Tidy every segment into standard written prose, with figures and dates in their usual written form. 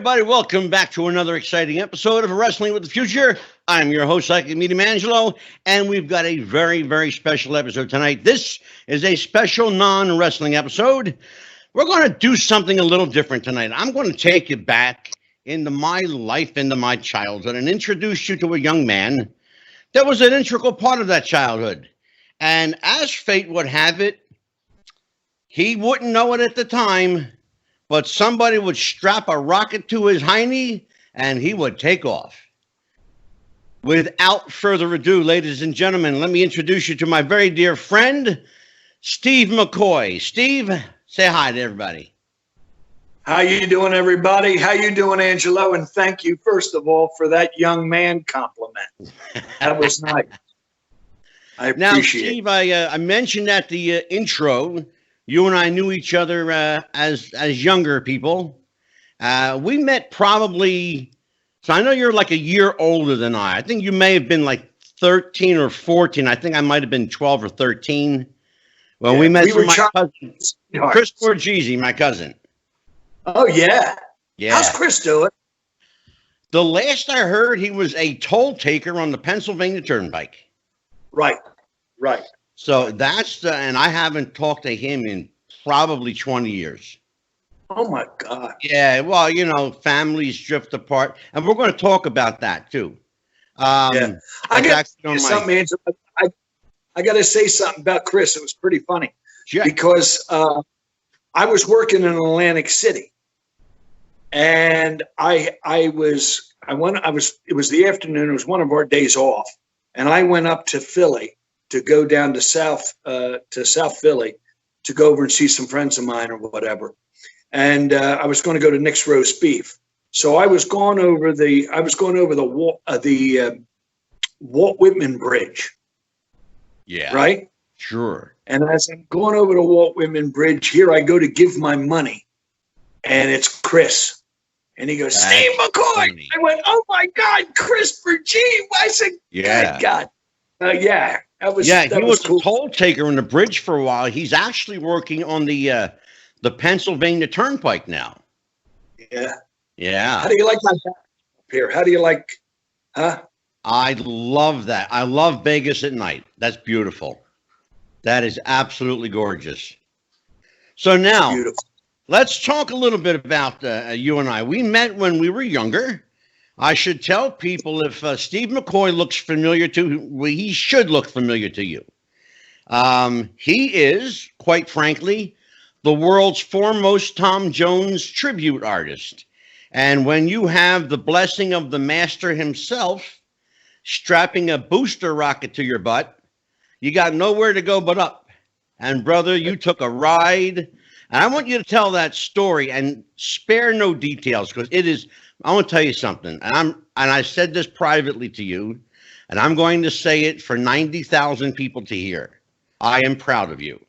everybody. Welcome back to another exciting episode of Wrestling with the Future. I'm your host, Psychic Medium Angelo, and we've got a very, very special episode tonight. This is a special non-wrestling episode. We're going to do something a little different tonight. I'm going to take you back into my life, into my childhood, and introduce you to a young man that was an integral part of that childhood. And as fate would have it, he wouldn't know it at the time, but somebody would strap a rocket to his hiney and he would take off. Without further ado, ladies and gentlemen, let me introduce you to my very dear friend, Steve McCoy. Steve, say hi to everybody. How you doing, everybody? How you doing, Angelo? And thank you, first of all, for that young man compliment. That was nice. I appreciate now, Steve, I mentioned at the intro, you and I knew each other as younger people. We met probably, so I know you're like a year older than I. I think you may have been like 13 or 14. I think I might have been 12 or 13. Well, yeah, we met through my cousin, Chris Borghese, my cousin. Oh, yeah. Yeah. How's Chris doing? The last I heard, he was a toll taker on the Pennsylvania Turnpike. Right. So that's and I haven't talked to him in probably 20 years. Oh my God. Yeah, well, you know, families drift apart, and we're going to talk about that too. I got to say something about Chris. It was pretty funny because I was working in Atlantic City, and it was the afternoon. It was one of our days off, and I went up to Philly to go down to South Philly to go over and see some friends of mine or whatever. And I was going to go to Nick's Roast Beef. So I was going over the Walt Whitman Bridge. Yeah. Right? Sure. And as I'm going over the Walt Whitman Bridge, here I go to give my money. And it's Chris. And he goes, That's Steve McCoy. funny. I went, oh my God, Chris Borghese. I said, yeah. God. Yeah. He was cool. a toll taker on the bridge for a while. He's actually working on the Pennsylvania Turnpike now. Yeah. How do you like my back up here? How do you like, huh? I love that. I love Vegas at night. That's beautiful. That is absolutely gorgeous. So now, let's talk a little bit about you and I. We met when we were younger. I should tell people if Steve McCoy looks familiar to, he should look familiar to you. He is, quite frankly, the world's foremost Tom Jones tribute artist. And when you have the blessing of the master himself strapping a booster rocket to your butt, you got nowhere to go but up. And brother, you took a ride. And I want you to tell that story and spare no details, because it is, I want to tell you something. And I said this privately to you, and I'm going to say it for 90,000 people to hear. I am proud of you.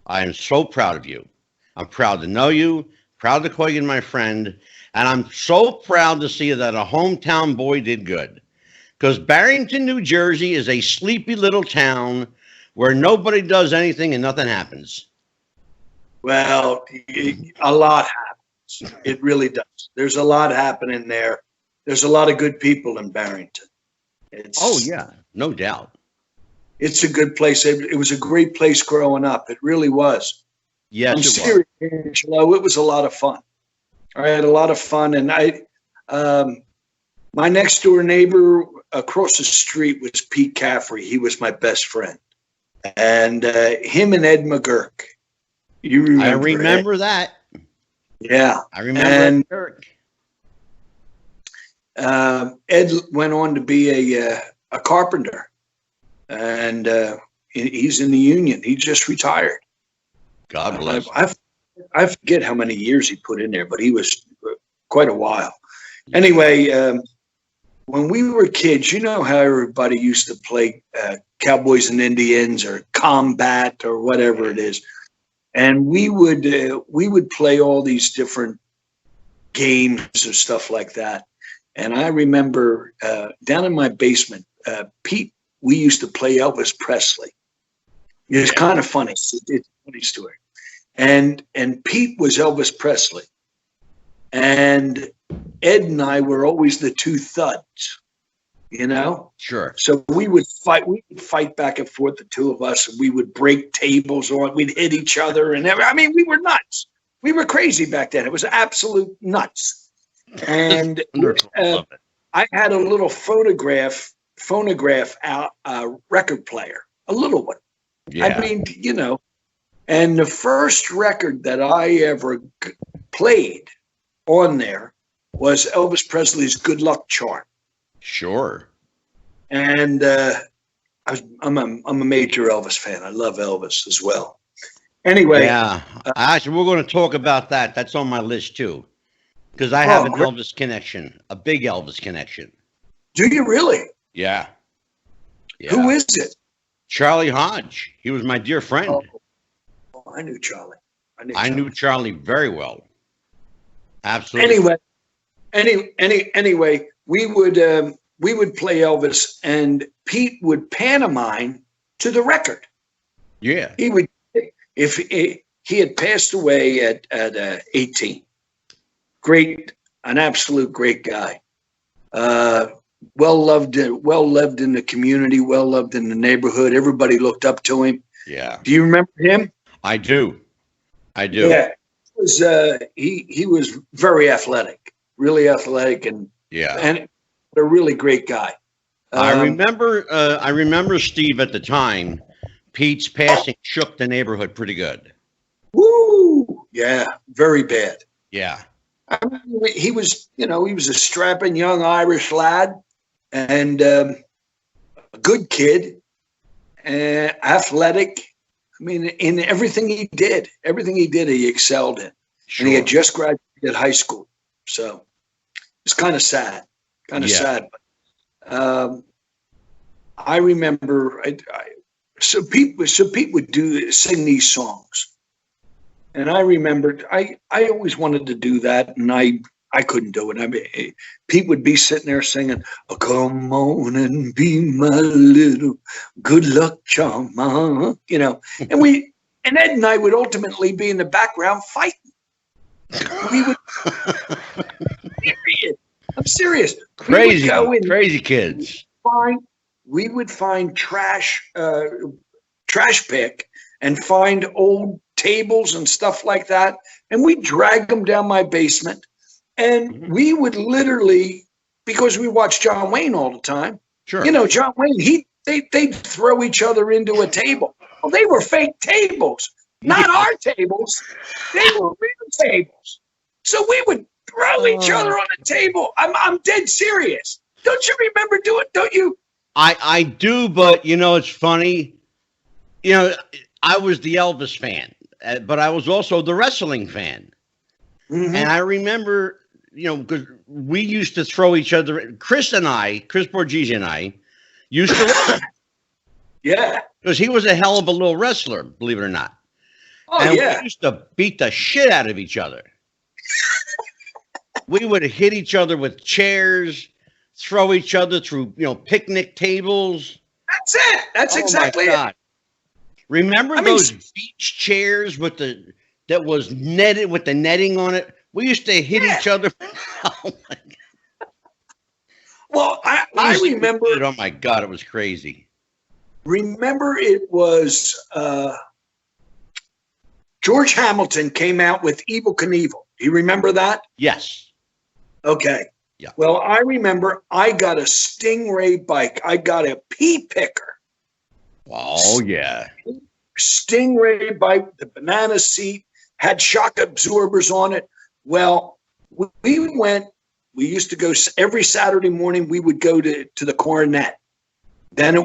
I am so proud of you. I'm proud to know you, proud to call you my friend, and I'm so proud to see that a hometown boy did good. Because Barrington, New Jersey is a sleepy little town where nobody does anything and nothing happens. Well, a lot happens. It really does. There's a lot happening there. There's a lot of good people in Barrington. Oh, yeah, no doubt. It's a good place. It was a great place growing up. It really was. Yes, I'm serious, Angelo. It was a lot of fun. I had a lot of fun, and my next door neighbor across the street was Pete Caffrey. He was my best friend, and him and Ed McGurk. You remember? I remember that. Yeah, I remember Ed McGurk. Ed went on to be a carpenter, and he's in the union. He just retired. God bless. I forget how many years he put in there, but he was quite a while. Anyway, when we were kids, you know how everybody used to play Cowboys and Indians or Combat or whatever it is, and we would play all these different games or stuff like that. And I remember down in my basement, Pete, we used to play Elvis Presley. It's kind of funny. It's a funny story. And Pete was Elvis Presley. and Ed and I were always the two thuds, you know? Sure. So we would fight back and forth, the two of us, and we would break tables we'd hit each other and I mean, we were nuts. We were crazy back then. It was absolute nuts. And I had a little phonograph record player, a little one. Yeah. I mean, you know, and the first record that I ever played on there was Elvis Presley's "Good Luck Charm." Sure. And I'm a major Elvis fan. I love Elvis as well. Anyway, yeah. Actually, we're going to talk about that. That's on my list too, because I have an Elvis connection, a big Elvis connection. Do you really? Yeah. Who is it? Charlie Hodge. He was my dear friend. Oh, I knew Charlie. I knew Charlie very well. Absolutely. Anyway, we would play Elvis, and Pete would pantomime to the record. Yeah. He would, if he had passed away at 18. An absolute great guy. Well loved in the community, well loved in the neighborhood. Everybody looked up to him. Yeah. Do you remember him? I do. Yeah. He was very athletic, really athletic, and a really great guy. I remember Steve at the time. Pete's passing shook the neighborhood pretty good. Woo! Yeah, very bad. Yeah. I mean, he was a strapping young Irish lad, and a good kid, and athletic. I mean, in everything he did, he excelled in. Sure. And he had just graduated high school, so it's kind of sad. Sad. But I remember, so Pete would sing these songs, and I remembered I always wanted to do that, and I couldn't do it. I mean, Pete would be sitting there singing, "Oh, come on and be my little good luck charm," you know, and Ed and I would ultimately be in the background fighting. We would. I'm serious. Crazy kids. We would find trash pick and find old tables and stuff like that, and we'd drag them down my basement, and we would literally, because we watched John Wayne all the time. Sure. You know, John Wayne, they'd throw each other into a table. Well, they were fake tables, not our tables. They were real tables. So we would throw each other on the table. I'm dead serious. Don't you remember doing? Don't you? I do, but you know, it's funny. You know, I was the Elvis fan, but I was also the wrestling fan. Mm-hmm. And I remember, you know, because we used to throw each other. Chris Borghese and I used to wrestle. Yeah. Because he was a hell of a little wrestler, believe it or not. Oh, and yeah. We used to beat the shit out of each other. We would hit each other with chairs, throw each other through, you know, picnic tables. That's it. That's exactly it. Remember those beach chairs that was netted with the netting on it? We used to hit each other. Oh my God. Well, I remember. Oh my God, it was crazy. Remember, it was George Hamilton came out with Evel Knievel. Do you remember that? Yes. Okay. Yeah. Well, I remember I got a Stingray bike. I got a pea picker. Oh, yeah. Stingray bike, the banana seat, had shock absorbers on it. Well, we used to go every Saturday morning. We would go to the Coronet. Then it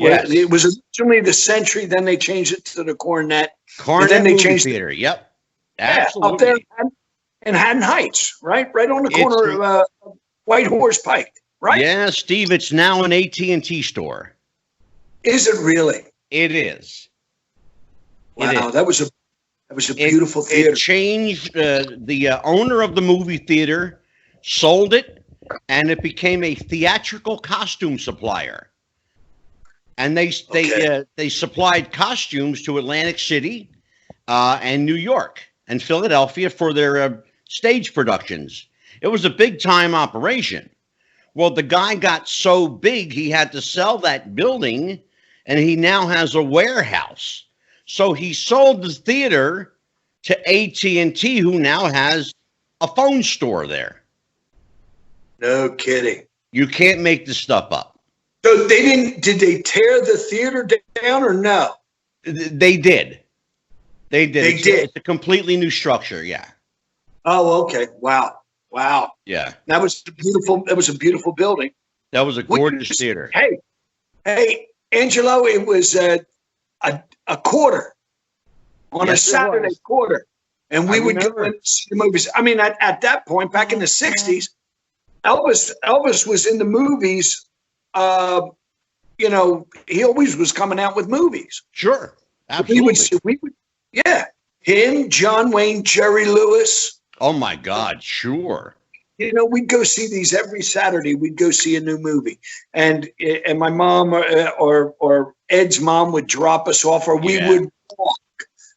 was originally the Century. Then they changed it to the Coronet. Coronet then they changed theater. Yep. Absolutely. Up there in Haddon Heights, right on the corner of White Horse Pike, right? Yeah, Steve. It's now an AT&T store. Is it really? It is. Wow, that was a beautiful theater. It changed. The owner of the movie theater sold it, and it became a theatrical costume supplier. And they supplied costumes to Atlantic City and New York and Philadelphia for their stage productions. It was a big time operation. Well, the guy got so big, he had to sell that building, and he now has a warehouse. So he sold the theater to AT&T, who now has a phone store there. No kidding. You can't make this stuff up. So did they tear the theater down or no? They did. They did. It's a completely new structure. Yeah. Oh, okay. Wow. Yeah. That was a beautiful building. That was a gorgeous theater. Hey, Angelo, it was a quarter on a Saturday quarter. And we would go and see the movies. I mean, at that point, back in the 60s, Elvis was in the movies. He always was coming out with movies. Sure. Absolutely. We would, him, John Wayne, Jerry Lewis. Oh my God, sure. We'd go see these every Saturday. We'd go see a new movie, and my mom or Ed's mom would drop us off, or we would walk.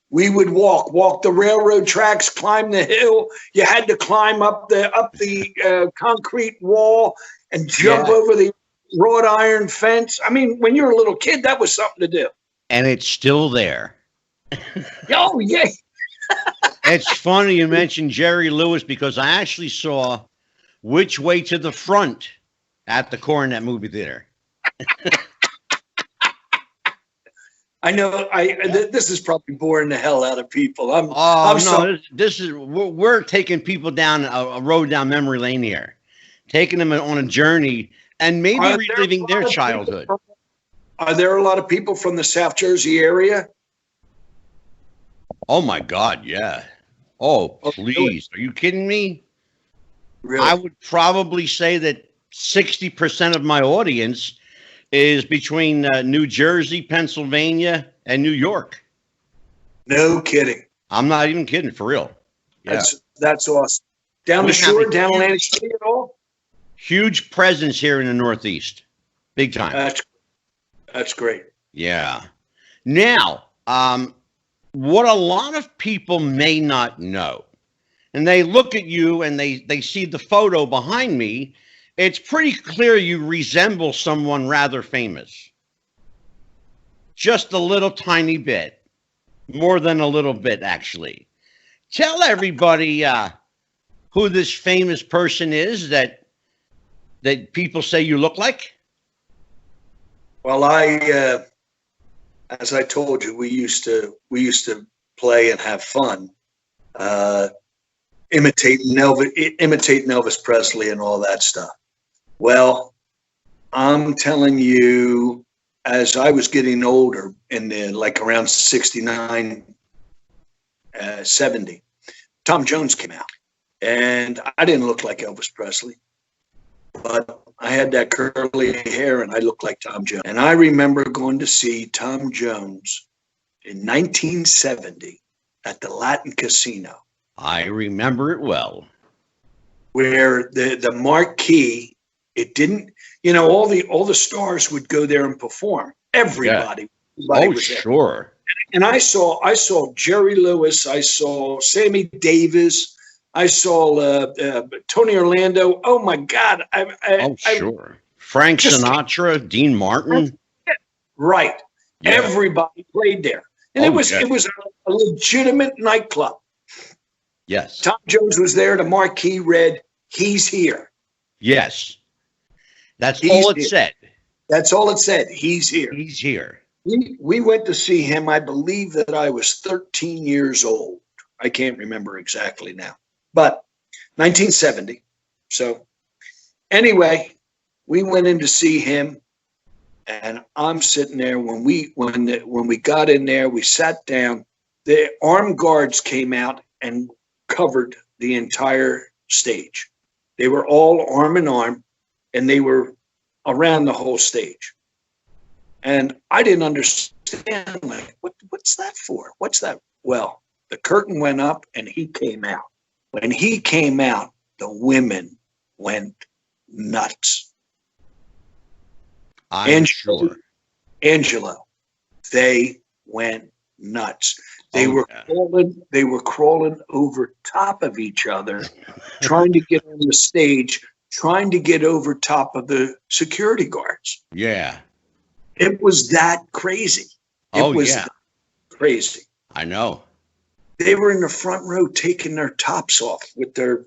We would walk the railroad tracks, climb the hill. You had to climb up the concrete wall and jump over the wrought iron fence. I mean, when you were a little kid, that was something to do. And it's still there. Oh yeah. It's funny you mentioned Jerry Lewis, because I actually saw Which Way to the Front at the Coronet movie theater. I know. This is probably boring the hell out of people. We're taking people down a road down memory lane here, taking them on a journey and maybe reliving their childhood. Are there a lot of people from the South Jersey area? Oh my God, yeah. Oh, please. Really? Are you kidding me? Really? I would probably say that 60% of my audience is between New Jersey, Pennsylvania, and New York. No kidding. I'm not even kidding, for real. Yeah. That's awesome. Down the shore, down Atlantic City at all? Huge presence here in the Northeast. Big time. That's great. Yeah. Now, what a lot of people may not know, and they look at you and they see the photo behind me, it's pretty clear you resemble someone rather famous. Just a little tiny bit. More than a little bit, actually. Tell everybody who this famous person is that people say you look like. Well, as I told you, we used to play and have fun, imitating Elvis Presley and all that stuff. Well, I'm telling you, as I was getting older, around 69, 70, Tom Jones came out, and I didn't look like Elvis Presley, but I had that curly hair and I looked like Tom Jones. And I remember going to see Tom Jones in 1970 at the Latin Casino. I remember it well. Where the marquee, it didn't, all the stars would go there and perform. Everybody. Oh, was there. Sure. And I saw Jerry Lewis. I saw Sammy Davis. I saw Tony Orlando. Oh my God! Sure. Frank Sinatra, Dean Martin. Right. Yeah. Everybody played there, and it was a legitimate nightclub. Yes. Tom Jones was there. The marquee read, "He's here." Yes. That's all it said. That's all it said. He's here. He's here. We went to see him. I believe that I was 13 years old. I can't remember exactly now. But 1970. So anyway, we went in to see him, and I'm sitting there. When we got in there, we sat down. The armed guards came out and covered the entire stage. They were all arm in arm, and they were around the whole stage. And I didn't understand, like, what's that for? What's that? Well, the curtain went up, and he came out. When he came out, the women went nuts. I'm sure. Angelo, they went nuts. They were crawling over top of each other, trying to get on the stage, trying to get over top of the security guards. Yeah. It was that crazy. It was crazy. I know. They were in the front row taking their tops off with their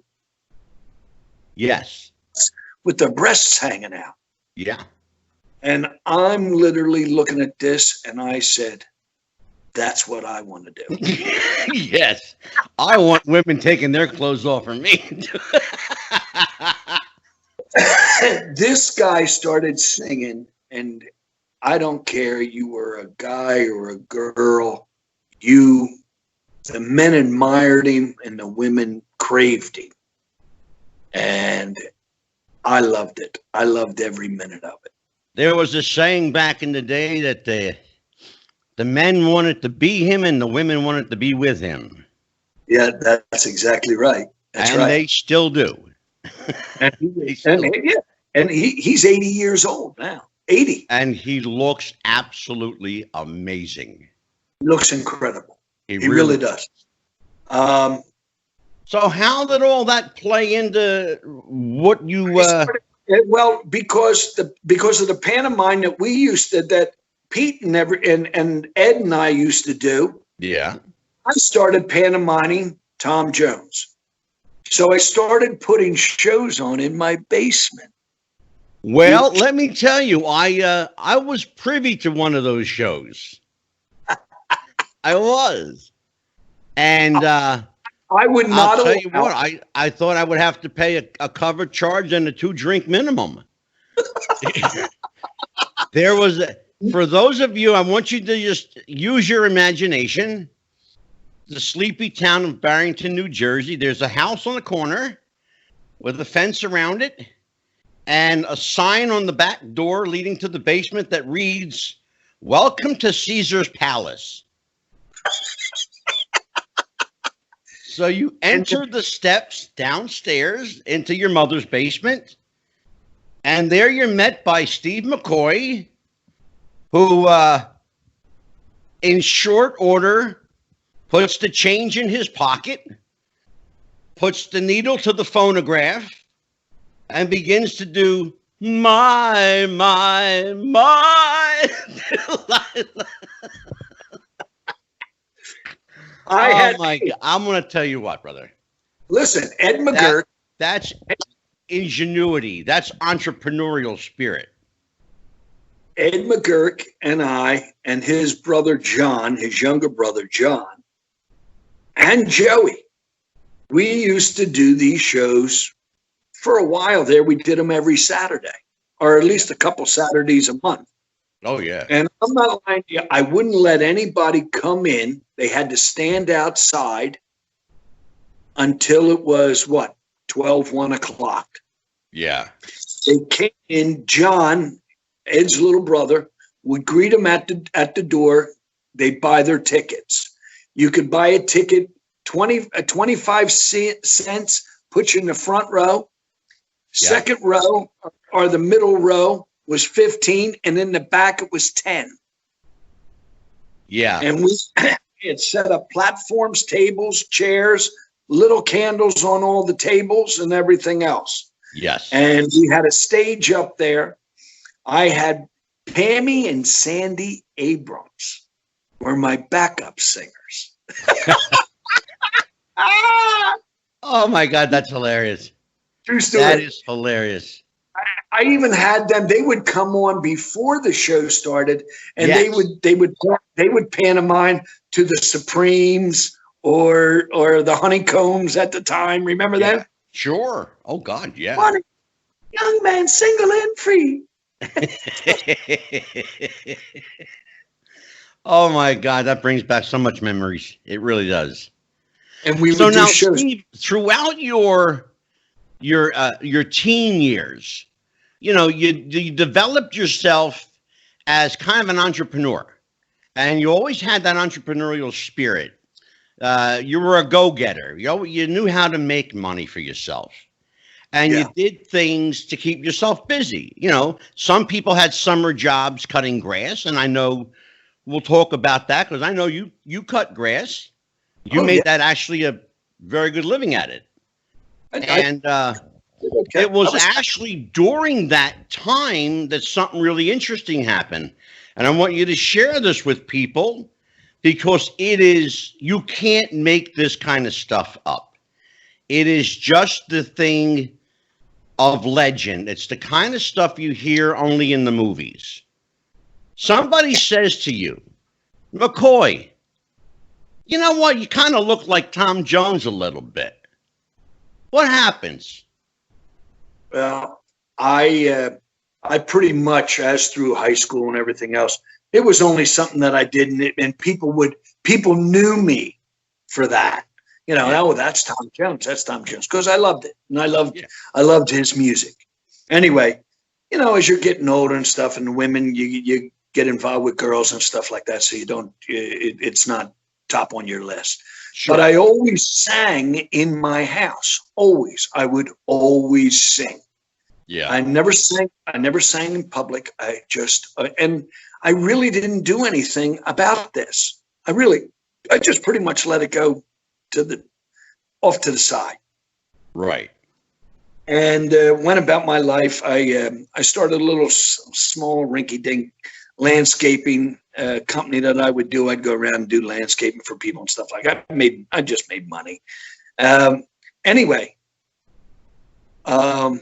breasts hanging out. Yeah. And I'm literally looking at this and I said, that's what I want to do. Yes. I want women taking their clothes off for me. This guy started singing, and I don't care you were a guy or a girl, the men admired him and the women craved him. And I loved it. I loved every minute of it. There was a saying back in the day that the men wanted to be him and the women wanted to be with him. Yeah, that's exactly right. That's and right. They still do. And he's 80 years old now. 80. And he looks absolutely amazing. He looks incredible. He really does. So how did all that play into what you well, because of the pantomime that we used to, that Pete and Ed and I used to do. Yeah. I started pantomiming Tom Jones. So I started putting shows on in my basement. Well, let me tell you, I was privy to one of those shows. I was. And I would not. I'll tell you what, I thought I would have to pay a cover charge and a 2-drink minimum. There was, for those of you, I want you to just use your imagination. The sleepy town of Barrington, New Jersey. There's a house on the corner with a fence around it and a sign on the back door leading to the basement that reads, "Welcome to Caesar's Palace." So you enter the steps downstairs into your mother's basement, and there you're met by Steve McCoy, who, in short order, puts the change in his pocket, puts the needle to the phonograph, and begins to do my. I'm going to tell you what, brother. Listen, Ed McGurk. That's ingenuity. That's entrepreneurial spirit. Ed McGurk and I and his brother John, his younger brother John, and Joey, we used to do these shows for a while there. We did them every Saturday, or at least a couple Saturdays a month. Oh, yeah. And I'm not lying to you. I wouldn't let anybody come in. They had to stand outside until it was, 1 o'clock. Yeah. They came in. John, Ed's little brother, would greet them at the door. They'd buy their tickets. You could buy a ticket, 25 cents, put you in the front row. Yeah. Second row or the middle row was 15, and in the back it was 10. Yeah. And we had set up platforms, tables, chairs, little candles on all the tables and everything else. Yes. And we had a stage up there. I had Pammy and Sandy Abrams were my backup singers. Oh my God, that's hilarious. True story. That is hilarious. I even had them. They would come on before the show started, and yes. they would pantomime to the Supremes or the Honeycombs at the time. Remember that? Sure. Oh God, yeah. Young man, single and free. Oh my God, that brings back so much memories. It really does. And we so would now, do shows. Steve, throughout your teen years, you developed yourself as kind of an entrepreneur, and you always had that entrepreneurial spirit. You were a go-getter. You knew how to make money for yourself, and you did things to keep yourself busy. Some people had summer jobs cutting grass, and I know we'll talk about that because I know you cut grass. You made that actually a very good living at it. It was actually during that time that something really interesting happened. And I want you to share this with people because you can't make this kind of stuff up. It is just the thing of legend. It's the kind of stuff you hear only in the movies. Somebody says to you, McCoy, you know what? You kind of look like Tom Jones a little bit. What happens? Well, I pretty much, as through high school and everything else, it was only something that I did, and people knew me for that. You know, oh, that's Tom Jones. That's Tom Jones, because I loved it, and I loved his music. Anyway, you know, as you're getting older and stuff, and the women, you get involved with girls and stuff like that, so you don't. It's not top on your list. Sure. But I always sang in my house. Always, I would always sing. Yeah, I never sang in public. I really didn't do anything about this. I just pretty much let it go off to the side. Right. And went about my life. I started a little small rinky-dink landscaping company that I would do. I'd go around and do landscaping for people and stuff like that. I just made money. Anyway, I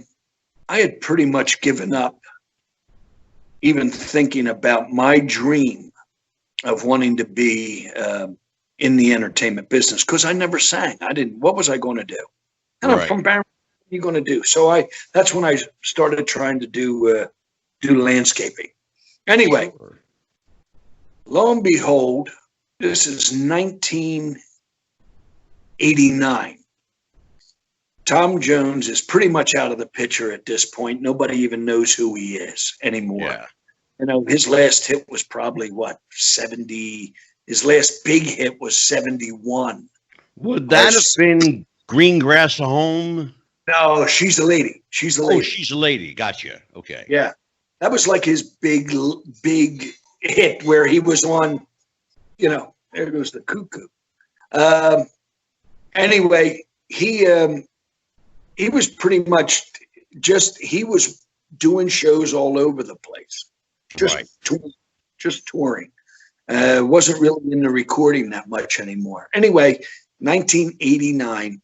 had pretty much given up even thinking about my dream of wanting to be in the entertainment business because I never sang. What was I going to do? And I'm from Barron. What are you going to do? So that's when I started trying to do landscaping. Anyway, lo and behold, this is 1989. Tom Jones is pretty much out of the picture at this point. Nobody even knows who he is anymore. Yeah. You know, his last hit was probably 70. His last big hit was 71. Would that have been Green Grass Home? No, She's a Lady. She's a Lady. Oh, She's a Lady. Gotcha. Okay. Yeah. That was like his big hit where he was on, you know, there goes the cuckoo. Anyway, he was pretty much he was doing shows all over the place, just touring. Wasn't really into recording that much anymore. Anyway, 1989,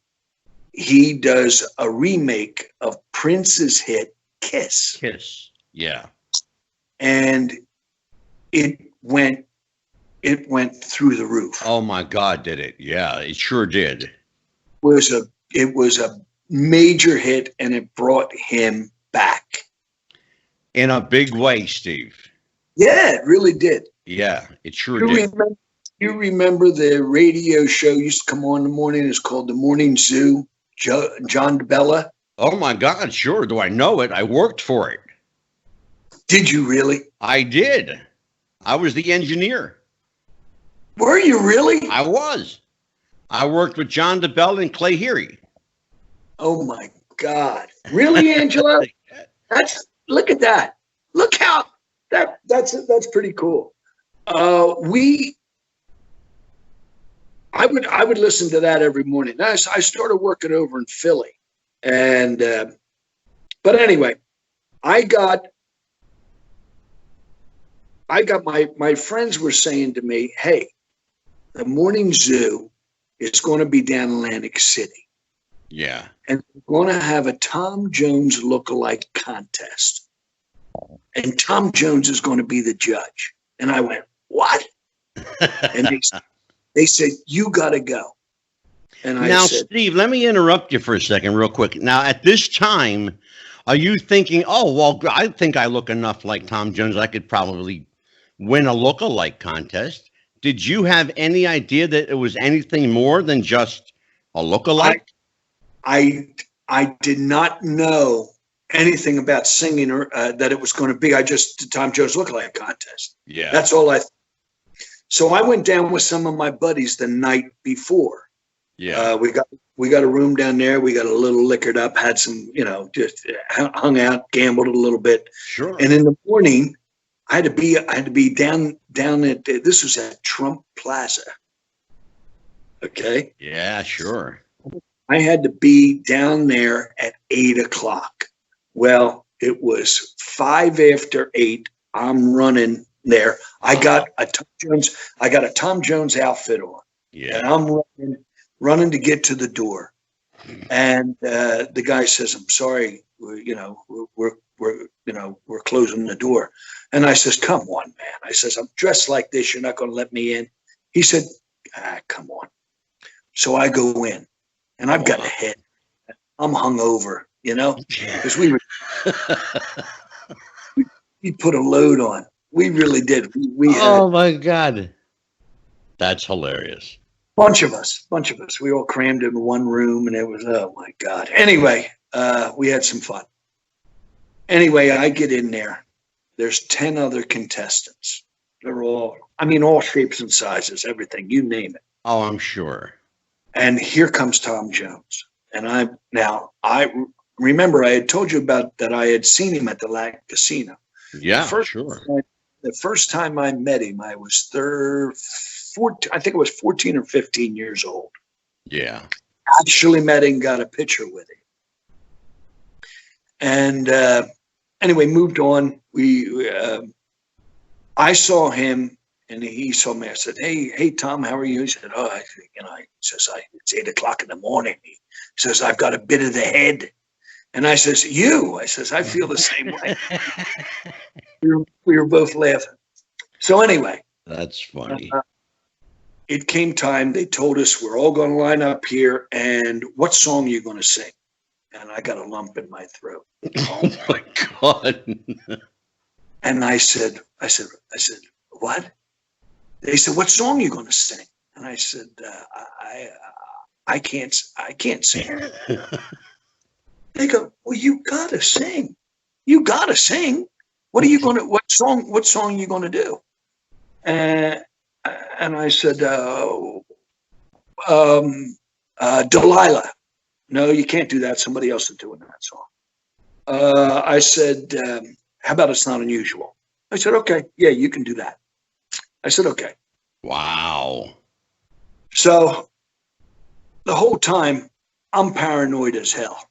he does a remake of Prince's hit Kiss. Kiss, yeah. And it went through the roof. Oh my God, did it? Yeah, it sure did. It was a major hit, and it brought him back in a big way, Steve. Yeah, it really did. Yeah, it sure did. You remember the radio show used to come on in the morning? It's called The Morning Zoo. John DeBella. Oh my God, sure. Do I know it? I worked for it. Did you really? I did. I was the engineer. Were you really? I was. I worked with John DeBella and Clay Heery. Oh my God! Really, Angela? Look at that. Look how that's pretty cool. I would listen to that every morning. I started working over in Philly, and but anyway, I got my friends were saying to me, "Hey, the Morning Zoo is going to be down in Atlantic City." Yeah. And we're going to have a Tom Jones lookalike contest. And Tom Jones is going to be the judge. And I went, what? And they said, you got to go. And I said, Steve, let me interrupt you for a second real quick. Now, at this time, are you thinking, oh, well, I think I look enough like Tom Jones, I could probably win a lookalike contest. Did you have any idea that it was anything more than just a lookalike? I did not know anything about singing or that it was going to be. I just did Tom Jones lookalike contest. Yeah, that's all I. So I went down with some of my buddies the night before. Yeah, we got a room down there. We got a little liquored up, had some, just hung out, gambled a little bit. Sure. And in the morning, I had to be down at, this was at Trump Plaza. Okay. Yeah, sure. I had to be down there at 8:00. Well, it was 8:05. I'm running there. I got a Tom Jones outfit on. Yeah. And I'm running to get to the door. And the guy says, "I'm sorry, we're closing the door." And I says, "Come on, man." I says, "I'm dressed like this. You're not going to let me in." He said, "Come on." So I go in, and I've got a head. I'm hungover, because we put a load on. We really did. We had, oh my God, that's hilarious. Bunch of us. We all crammed in one room, and it was, oh my God. Anyway, we had some fun. Anyway, I get in there. There's 10 other contestants. They're all shapes and sizes, everything, you name it. Oh, I'm sure. And here comes Tom Jones. And I remember I had told you about that I had seen him at the Lac Casino. Yeah, sure. The first time I met him, I was 14 or 15 years old. Yeah. Actually met him, got a picture with him. And anyway, moved on. I saw him and he saw me. I said, hey, Tom, how are you? He said, it's 8:00 in the morning. He says, I've got a bit of the head. And I says, I says, I feel the same way. We were both laughing. So anyway. That's funny. It came time. They told us we're all going to line up here. And what song are you going to sing? And I got a lump in my throat. Oh my God. And I said, what? They said, what song are you going to sing? And I said, I can't sing. They go, well, you got to sing. You got to sing. What song are you going to do? And I said, Delilah. No, you can't do that. Somebody else is doing that song. I said, how about It's Not Unusual? I said, okay. Yeah, you can do that. I said, okay. Wow. So the whole time I'm paranoid as hell.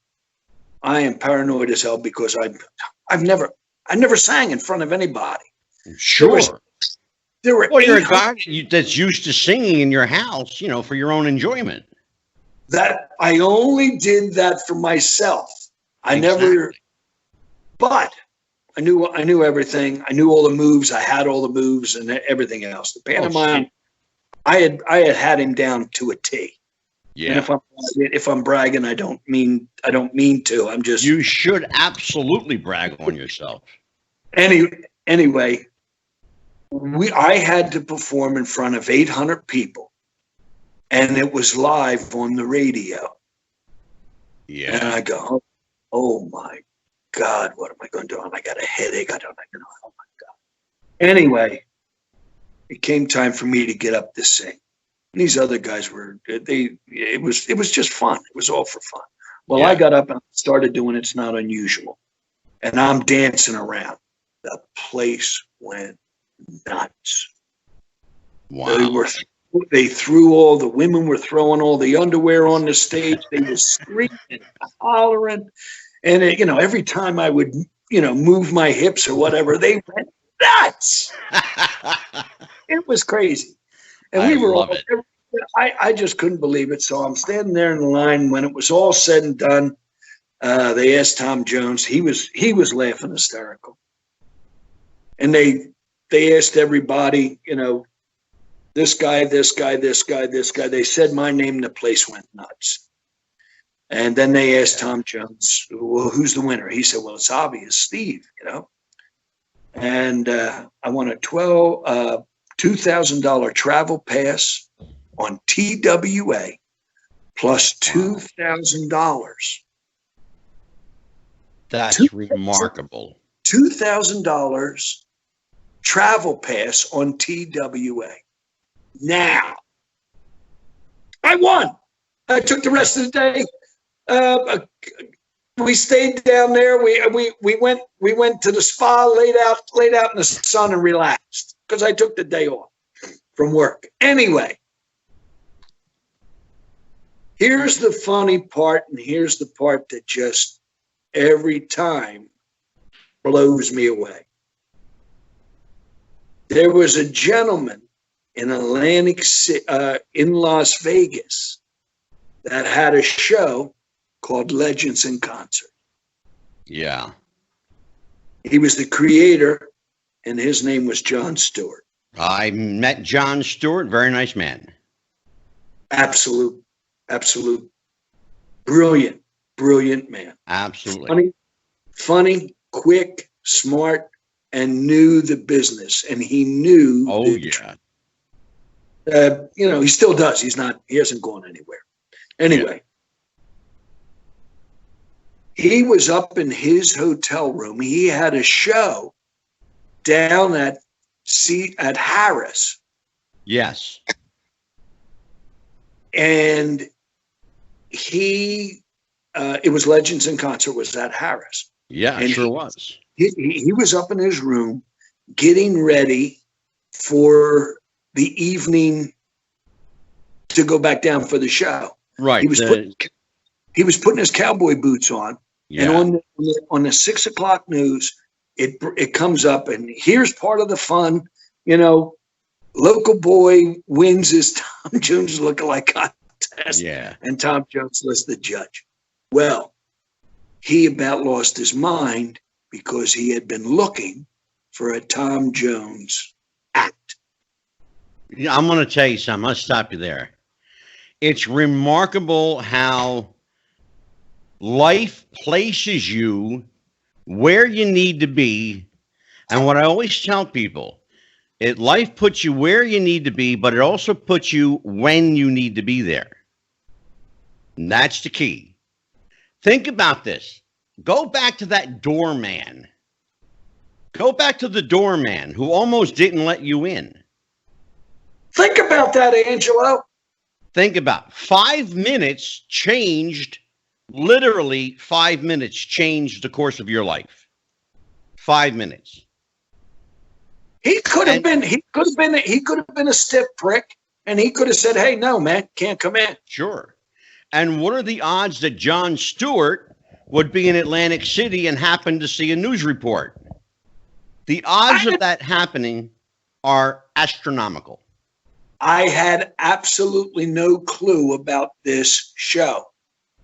I am paranoid as hell because I never sang in front of anybody. Sure. There were you're a guy that's used to singing in your house, for your own enjoyment. That I only did that for myself. But I knew everything. I knew all the moves. I had all the moves and everything else. The pantomime, I had him down to a T. Yeah. And if I'm bragging, I don't mean to. I'm just. You should absolutely brag on yourself. Anyway, I had to perform in front of 800 people, and it was live on the radio. Yeah. And I go, oh my God, what am I going to do? And I got a headache. Oh my God. Anyway, it came time for me to get up to sing. And these other guys it was just fun. It was all for fun. Well, I got up and started doing It's Not Unusual. And I'm dancing around. The place went nuts. Wow. They threw all the women were throwing all the underwear on the stage. They were screaming, hollering. And every time I would, move my hips or whatever, they went nuts. It was crazy. And we were all, I just couldn't believe it. So I'm standing there in the line. When it was all said and done, they asked Tom Jones. He was laughing hysterical. And they asked everybody, this guy. They said my name, and the place went nuts. And then they asked Tom Jones, well, who's the winner? He said, well, it's obvious, Steve, And I won a $2,000 travel pass on TWA plus $2,000. That's remarkable. $2,000 travel pass on TWA. Now, I won. I took the rest of the day. we stayed down there. We went to the spa, laid out in the sun and relaxed because I took the day off from work. Anyway, here's the funny part, and here's the part that just every time blows me away. There was a gentleman in Atlantic City, in Las Vegas, that had a show called Legends in Concert. Yeah. He was the creator, and his name was Jon Stewart. I met Jon Stewart. Very nice man. Absolute, brilliant man. Absolutely. Funny, quick, smart, and knew the business. And he knew. Oh, yeah. He still does. He hasn't gone anywhere. Anyway, he was up in his hotel room. He had a show down at Harris. Yes. And it was Legends in Concert was at Harris. Yeah, it sure was. He was up in his room getting ready for the evening to go back down for the show. Right. He was putting his cowboy boots on, and on the 6 o'clock news, it comes up, and here's part of the fun. Local boy wins his Tom Jones lookalike contest. Yeah. And Tom Jones was the judge. Well, he about lost his mind because he had been looking for a Tom Jones act. I'm going to tell you something. I'll stop you there. It's remarkable how life places you where you need to be. And what I always tell people, life puts you where you need to be, but it also puts you when you need to be there. And that's the key. Think about this. Go back to that doorman. Go back to the doorman who almost didn't let you in. Think about that, Angelo. Think about 5 minutes changed, literally 5 minutes changed the course of your life. 5 minutes. He could have been a stiff prick, and he could have said, "Hey, no, man, can't come in." Sure. And what are the odds that Jon Stewart would be in Atlantic City and happen to see a news report? The odds of that happening are astronomical. I had absolutely no clue about this show.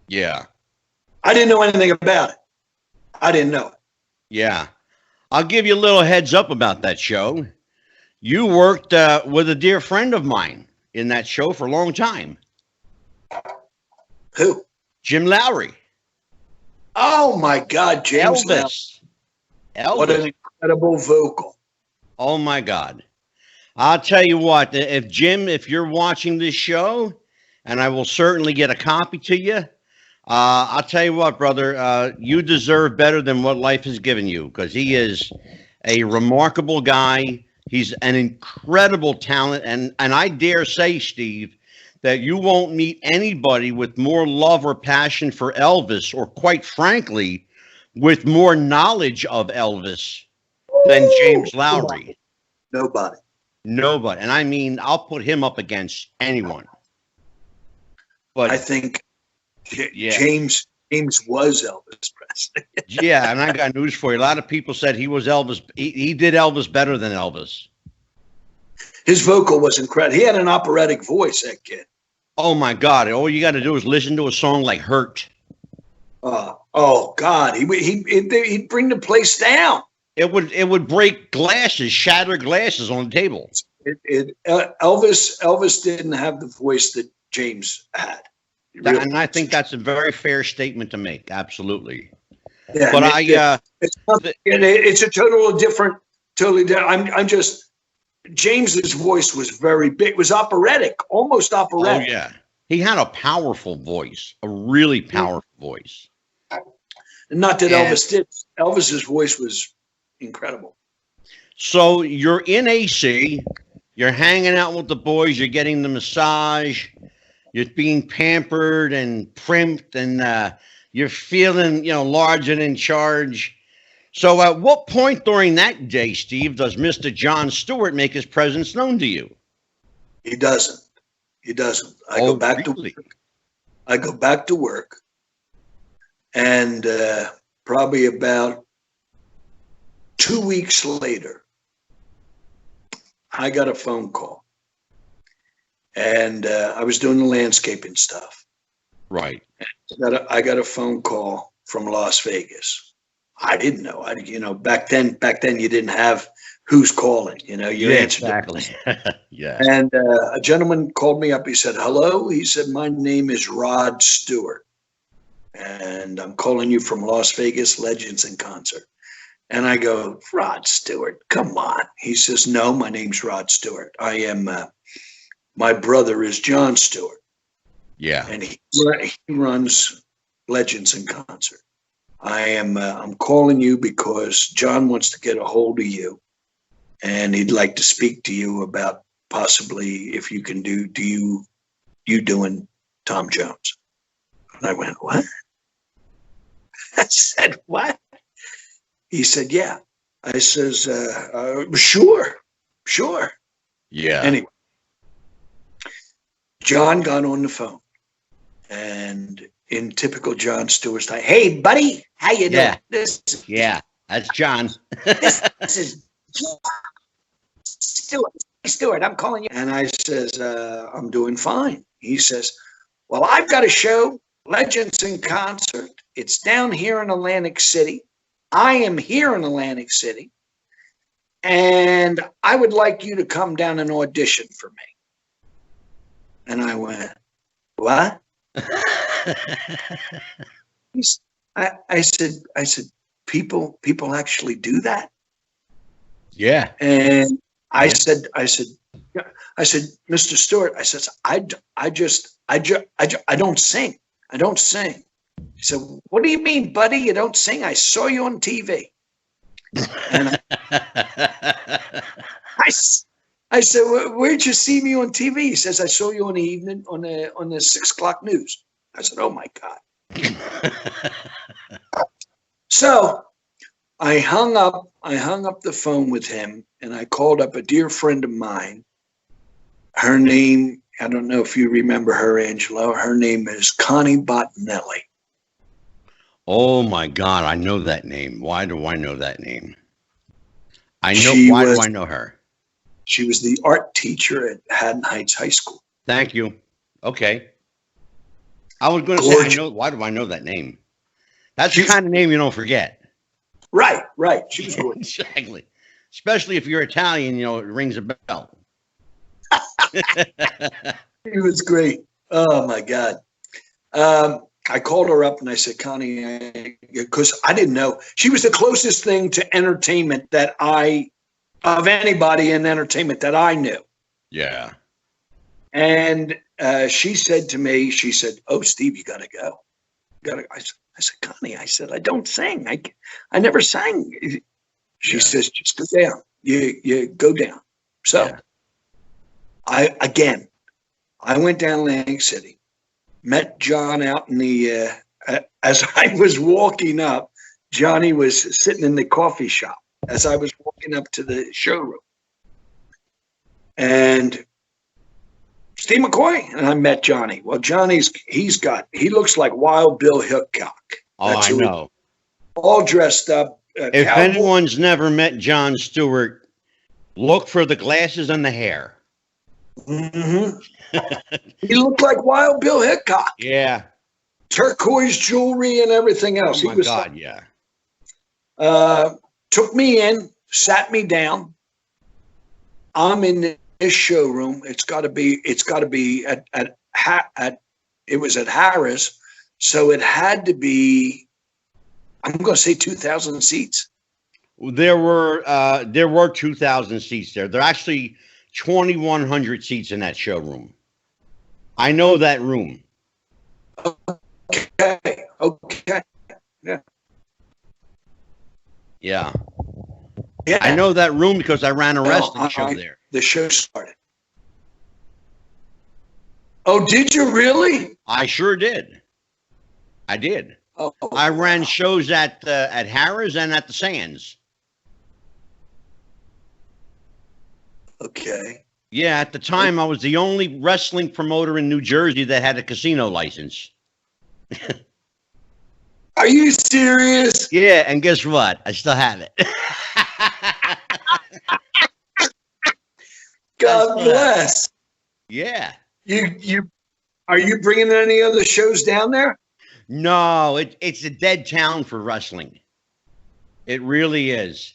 Yeah. I didn't know anything about it. I didn't know it. Yeah. I'll give you a little heads up about that show. You worked with a dear friend of mine in that show for a long time. Who? Jim Lowry. Oh, my God, James Elvis. What an incredible vocal. Oh, my God. I'll tell you what, if you're watching this show, and I will certainly get a copy to you, I'll tell you what, brother, you deserve better than what life has given you, because he is a remarkable guy. He's an incredible talent, and I dare say, Steve, that you won't meet anybody with more love or passion for Elvis, or quite frankly, with more knowledge of Elvis than James Lowry. Nobody. And I mean, I'll put him up against anyone. But I think James was Elvis Presley. Yeah, and I got news for you. A lot of people said he was Elvis. He did Elvis better than Elvis. His vocal was incredible. He had an operatic voice, that kid. Oh my God! All you got to do is listen to a song like "Hurt." Oh God! He'd bring the place down. It would break glasses, shatter glasses on the table. Elvis didn't have the voice that James had. And I think that's a very fair statement to make. Absolutely. Yeah, but it's a totally different. I'm just, James's voice was very big. It was operatic, almost operatic. Oh yeah, he had a powerful voice, a really powerful voice. Not that Elvis did. Elvis's voice was incredible. So you're in AC, you're hanging out with the boys, you're getting the massage, you're being pampered and primped, and You're feeling, large and in charge. So at what point during that day, Steve, does Mr. John Stewart make his presence known to you? He doesn't. He doesn't. I go back to work, and probably about 2 weeks later, I got a phone call, and I was doing the landscaping stuff. Right. I got a phone call from Las Vegas. I didn't know. Back then you didn't have who's calling. You answered. Exactly. Yeah. And a gentleman called me up. He said, "Hello." He said, "My name is Rod Stewart, and I'm calling you from Las Vegas Legends in Concert." And I go, "Rod Stewart, come on." He says, "No, my name's Rod Stewart. I am. My brother is John Stewart." Yeah. And he runs Legends in Concert. I'm calling you because John wants to get a hold of you, and he'd like to speak to you about possibly if you can do you doing Tom Jones. And I went, "What?" I said, "What?" He said, "Yeah." I says, sure. Yeah. Anyway, John got on the phone, and in typical John Stewart style, "Hey, buddy, how you doing?" Yeah, that's John. This is Stewart. I'm calling you. And I says, "I'm doing fine." He says, "Well, I've got a show, Legends in Concert. It's down here in Atlantic City. I am here in Atlantic City, and I would like you to come down and audition for me." And I went, "What?" I said, people actually do that? Yeah. And I said, "Mr. Stewart," I said, I don't sing. I don't sing." He said, "What do you mean, buddy? You don't sing? I saw you on TV." And I said, "Where'd you see me on TV?" He says, "I saw you on the evening on the 6 o'clock news." I said, "Oh my God." So I hung up the phone with him, and I called up a dear friend of mine. Her name, I don't know if you remember her, Angelo. Her name is Connie Bottinelli. Oh my God, I know that name. Why do I know that name? Why do I know her? She was the art teacher at Haddon Heights High School. Thank you. Okay. I was going to say, why do I know that name? That's the kind of name you don't forget. Right. She was good. Exactly. Especially if you're Italian, it rings a bell. She was great. Oh my God. I called her up and I said, "Connie," because I didn't know. She was the closest thing to entertainment of anybody in entertainment that I knew. Yeah. And she said to me, "Oh, Steve, you got to go. I said, "Connie," I said, "I don't sing. I never sang." She says, "Just go down. You go down." So I went down to Atlantic City, met John out in the, as I was walking up, Johnny was sitting in the coffee shop as I was walking up to the showroom. And Steve McCoy, and I met Johnny. Well, he looks like Wild Bill Hickok. Oh, I know. All dressed up. If anyone's never met John Stewart, look for the glasses and the hair. Mm-hmm. He looked like Wild Bill Hickok. Yeah. Turquoise jewelry and everything else. Oh my God, yeah. Took me in, sat me down. I'm in this showroom. It's got to be it was at Harris, so it had to be, I'm going to say 2,000 seats. There were 2,000 seats there. There are actually 2,100 seats in that showroom. I know that room. Okay. Yeah. Yeah. I know that room because I ran a wrestling show there. The show started. Oh, did you really? I sure did. I did. Oh, I ran wow. shows at Harrah's and at the Sands. Okay. Yeah, at the time, I was the only wrestling promoter in New Jersey that had a casino license. Are you serious? Yeah, and guess what? I still have it. God bless. Yeah. You are you bringing any other shows down there? No, it's a dead town for wrestling. It really is.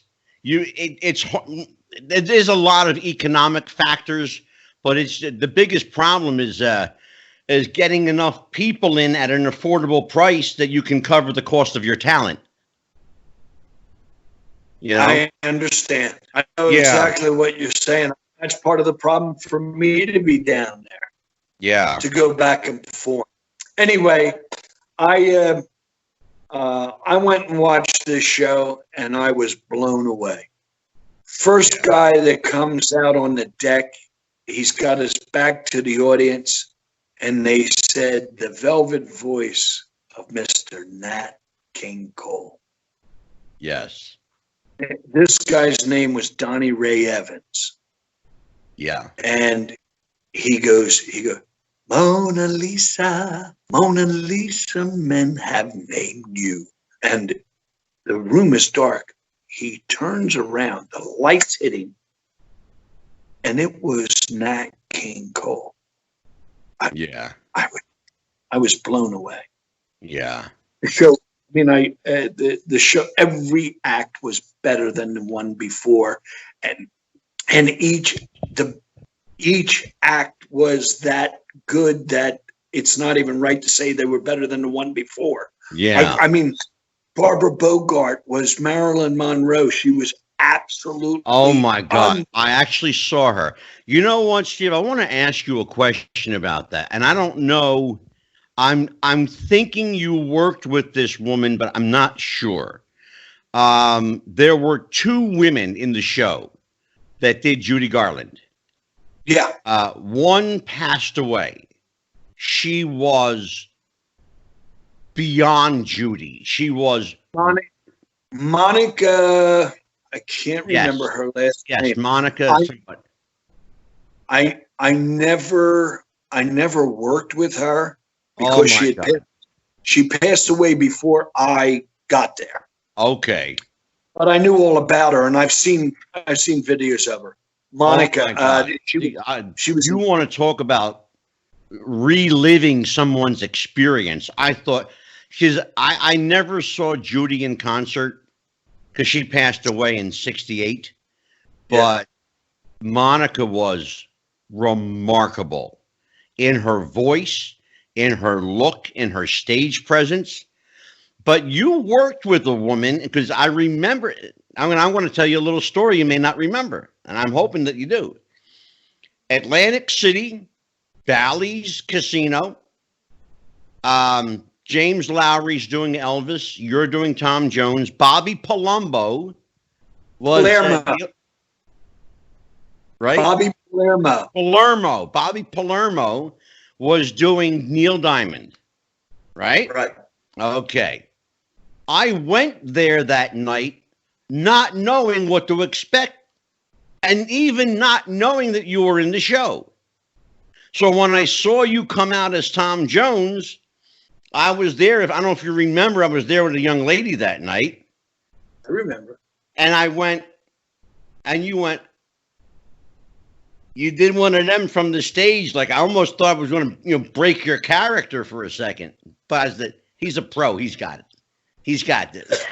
There's a lot of economic factors, but it's the biggest problem is getting enough people in at an affordable price that you can cover the cost of your talent. You know? I understand. I know exactly what you're saying. That's part of the problem for me to be down there. Yeah. To go back and perform. Anyway, I went and watched this show and I was blown away. First guy that comes out on the deck, he's got his back to the audience, and they said the velvet voice of Mr. Nat King Cole. Yes. This guy's name was Donnie Ray Evans. Yeah. And he goes, Mona Lisa, men have named you. And the room is dark. He turns around, the lights hit him, and it was Nat King Cole. I was blown away. Yeah. The show, the show, every act was better than the one before, and each act was that good that it's not even right to say they were better than the one before. Yeah. I mean, Barbara Bogart was Marilyn Monroe. She was absolutely. Oh my God. I actually saw her. You know what, Steve? I want to ask you a question about that. And I don't know. I'm thinking you worked with this woman, but I'm not sure. There were two women in the show that did Judy Garland. Yeah. One passed away. She was beyond Judy. She was Monica. I can't remember her last name. Yes, Monica. I never worked with her because she passed away before I got there. Okay. But I knew all about her, and I've seen videos of her. Monica. She was. You want to talk about reliving someone's experience? I thought. Because I never saw Judy in concert because she passed away in '68, but Monica was remarkable in her voice, in her look, in her stage presence. But you worked with a woman because I remember. I want to tell you a little story you may not remember, and I'm hoping that you do. Atlantic City, Bally's Casino. James Lowry's doing Elvis. You're doing Tom Jones. Bobby Palumbo was right. Bobby Palermo. Bobby Palermo was doing Neil Diamond. Right. Right. Okay. I went there that night, not knowing what to expect, and even not knowing that you were in the show. So when I saw you come out as Tom Jones, I was there. I don't know if you remember, I was there with a young lady that night. I remember. And I went, and you went, you did one of them from the stage. Like I almost thought I was going to, break your character for a second. But I said, he's a pro. He's got it. He's got this.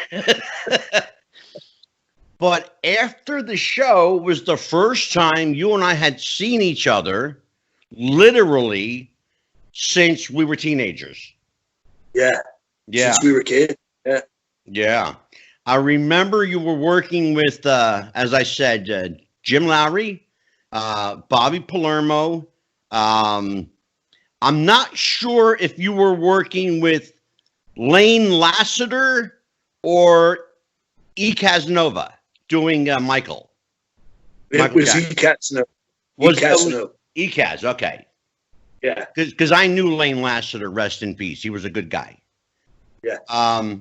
But after the show was the first time you and I had seen each other literally since we were teenagers. Yeah. Since we were kids. Yeah. Yeah. I remember you were working with, as I said, Jim Lowry, Bobby Palermo. I'm not sure if you were working with Lane Lassiter or E. Casanova doing Michael. It was E. Casanova. E. Cas, okay. Yeah. Because I knew Lane Lassiter, rest in peace. He was a good guy. Yeah.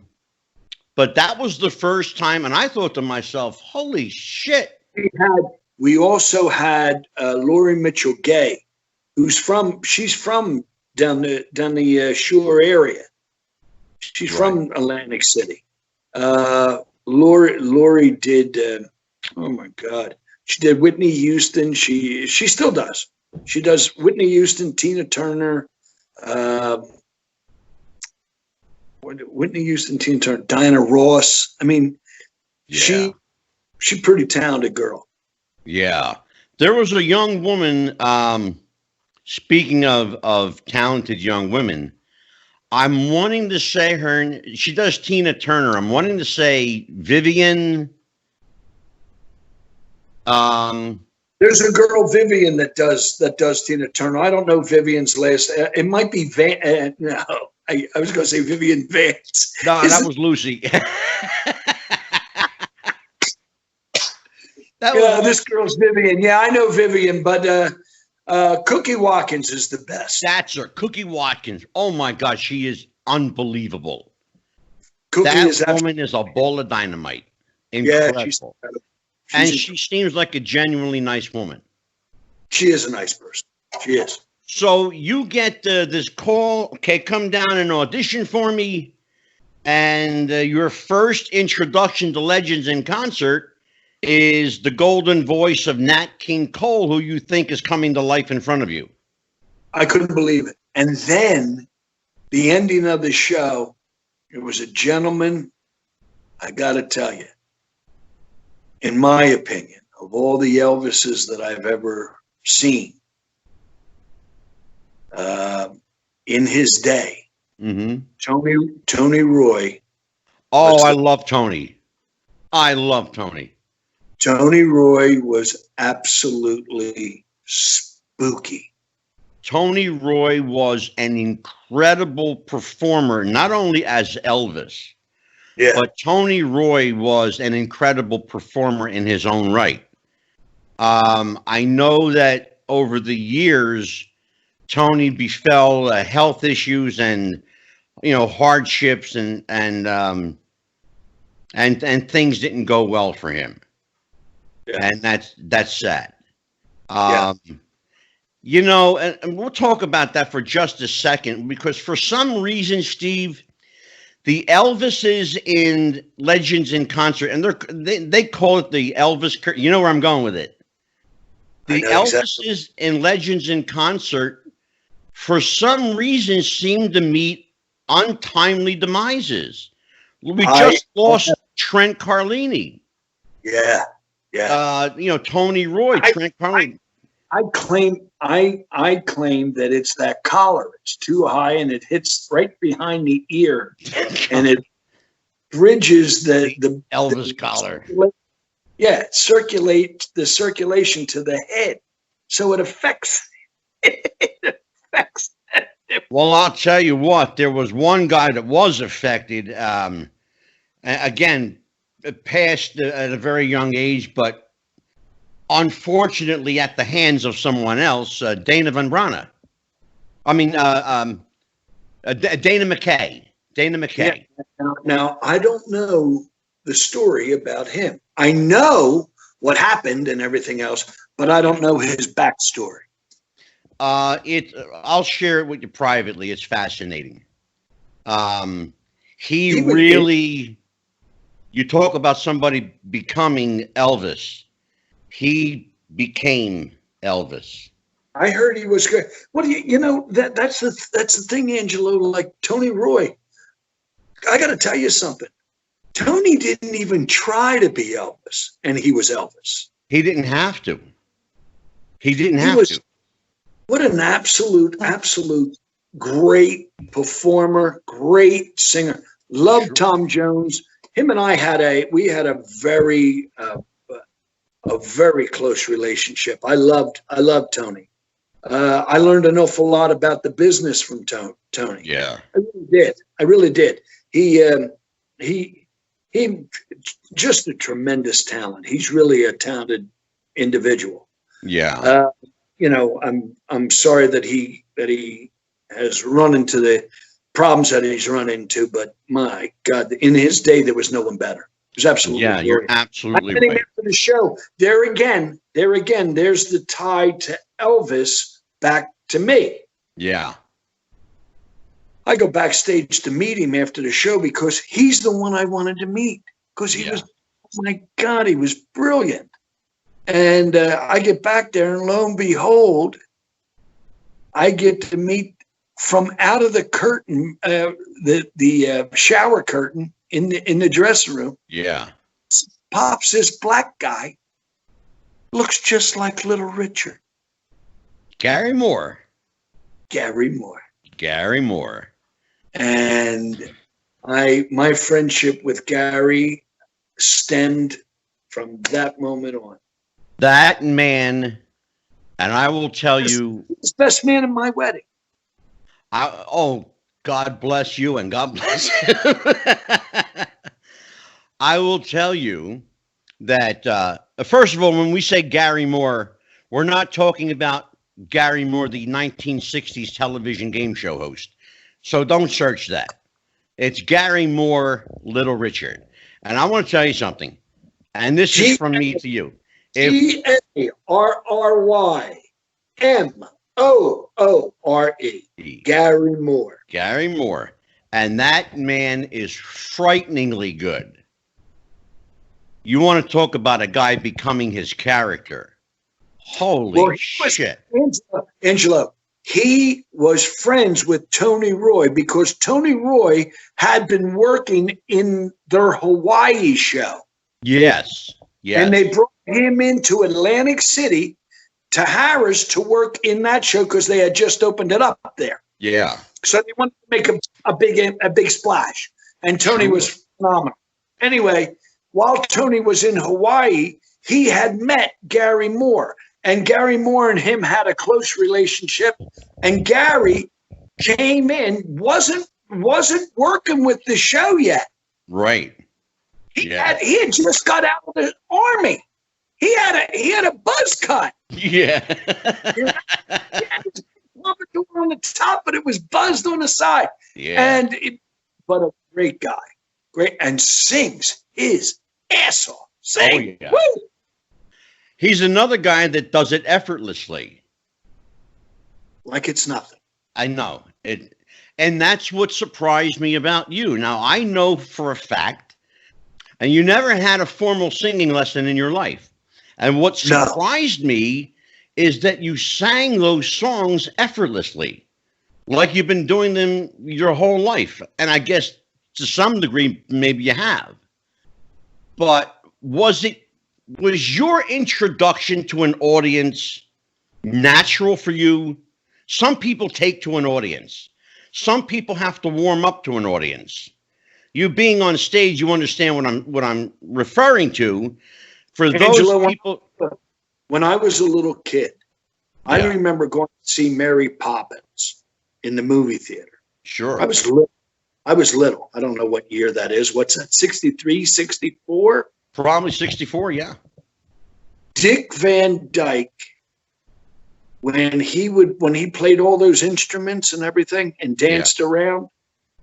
But that was the first time, and I thought to myself, "Holy shit!" We also had Lori Mitchell Gay, she's from down the shore area. She's from Atlantic City. Lori did. Oh my God, she did Whitney Houston. She still does. She does Whitney Houston, Tina Turner. Whitney Houston, Tina Turner, Diana Ross. I mean, she's pretty talented girl. Yeah, there was a young woman. Speaking of talented young women, I'm wanting to say her. She does Tina Turner. I'm wanting to say Vivian. There's a girl Vivian that does Tina Turner. I don't know Vivian's last. It might be Van. No, I was going to say Vivian Vance. No, that was Lucy. This girl's Vivian. Yeah, I know Vivian, but Cookie Watkins is the best. That's her, Cookie Watkins. Oh my God, she is unbelievable. That woman is a ball of dynamite. Incredible. Yeah, and she seems like a genuinely nice woman. She is a nice person. She is. So you get this call, okay, come down and audition for me. And your first introduction to Legends in Concert is the golden voice of Nat King Cole, who you think is coming to life in front of you. I couldn't believe it. And then the ending of the show, it was a gentleman, I got to tell you, in my opinion, of all the Elvises that I've ever seen in his day, Tony Roy. Oh, I love Tony. I love Tony. Tony Roy was absolutely spooky. Tony Roy was an incredible performer, not only as Elvis, but Tony Roy was an incredible performer in his own right. I know that over the years, Tony befell health issues and hardships and things didn't go well for him. Yeah. And that's sad. And we'll talk about that for just a second, because for some reason, Steve, the Elvises in Legends in Concert, and they call it the Elvis. You know where I'm going with it. The Elvises in Legends in Concert, for some reason, seem to meet untimely demises. We just lost Trent Carlini. Yeah. Tony Roy, Trent Carlini. I claim that it's that collar. It's too high and it hits right behind the ear, and it bridges the Elvis collar. Yeah, circulate the circulation to the head, so it affects. Well, I'll tell you what. There was one guy that was affected. Again, passed at a very young age, but unfortunately at the hands of someone else, Dana Van Brana. I mean, Dana McCay. Dana McCay. Yeah. Now, I don't know the story about him. I know what happened and everything else, but I don't know his backstory. I'll share it with you privately. It's fascinating. He really, you talk about somebody becoming Elvis. He became Elvis. I heard he was good. What do that's the thing, Angelo, like Tony Roy. I got to tell you something. Tony didn't even try to be Elvis, and he was Elvis. He didn't have to. He didn't have to. What an absolute great performer, great singer. Loved Tom Jones. Him and I had a very close relationship. I loved Tony. I learned an awful lot about the business from Tony. Yeah, I really did. He just a tremendous talent. He's really a talented individual. Yeah. I'm sorry that he has run into the problems that he's run into, but my God, in his day, there was no one better. It was absolutely brilliant. You're absolutely right. After the show, there again, there's the tie to Elvis back to me. Yeah. I go backstage to meet him after the show because he's the one I wanted to meet because he was, oh my God, he was brilliant. And I get back there, and lo and behold, I get to meet from out of the curtain, the shower curtain in the dressing room. Yeah. Pops this black guy, looks just like Little Richard. Gary Moore. Gary Moore. Gary Moore. And my friendship with Gary stemmed from that moment on. That man, and I will tell you, he's the best man in my wedding. God bless you and God bless you. I will tell you that, first of all, when we say Gary Moore, we're not talking about Gary Moore, the 1960s television game show host. So don't search that. It's Gary Moore, Little Richard. And I want to tell you something. And this is from me to you. GARRYMOORE. Gary Moore. Gary Moore. And that man is frighteningly good. You want to talk about a guy becoming his character. Holy shit. Angelo, he was friends with Tony Roy because Tony Roy had been working in their Hawaii show. Yes. Yes. And they brought him into Atlantic City to Harris to work in that show because they had just opened it up there. Yeah. So they wanted to make a big splash. And Tony was phenomenal. Anyway, while Tony was in Hawaii, he had met Gary Moore. And Gary Moore and him had a close relationship. And Gary came in, wasn't working with the show yet. Right. He had just got out of the army. He had a buzz cut. Yeah. He had his pompadour on the top, but it was buzzed on the side. Yeah. But a great guy. Great, and sings his ass off. Sing. Oh, yeah. Woo! He's another guy that does it effortlessly. Like it's nothing. I know it. And that's what surprised me about you. Now, I know for a fact, and you never had a formal singing lesson in your life. And what surprised me is that you sang those songs effortlessly, like you've been doing them your whole life. And I guess to some degree, maybe you have. But was your introduction to an audience natural for you? Some people take to an audience. Some people have to warm up to an audience. You being on stage, you understand what I'm referring to. For Angelo, those people, when I was a little kid, I remember going to see Mary Poppins in the movie theater. Sure. I was little. I don't know what year that is. What's that? 63, 64? Probably 64, yeah. Dick Van Dyke, when he played all those instruments and everything and danced around,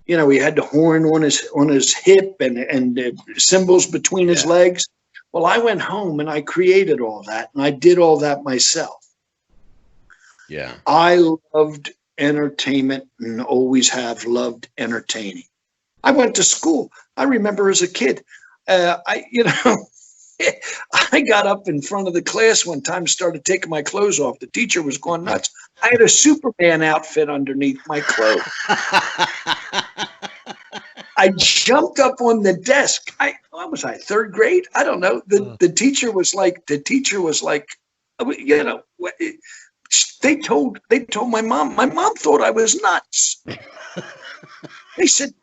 you know, he had the horn on his hip and the cymbals between his legs. Well, I went home and I created all that, and I did all that myself. Yeah. I loved entertainment and always have loved entertaining. I went to school. I remember as a kid, I got up in front of the class one time, started taking my clothes off. The teacher was going nuts. I had a Superman outfit underneath my clothes. I jumped up on the desk. What was I, third grade? I don't know. The teacher was like, you know, they told my mom. My mom thought I was nuts. They said,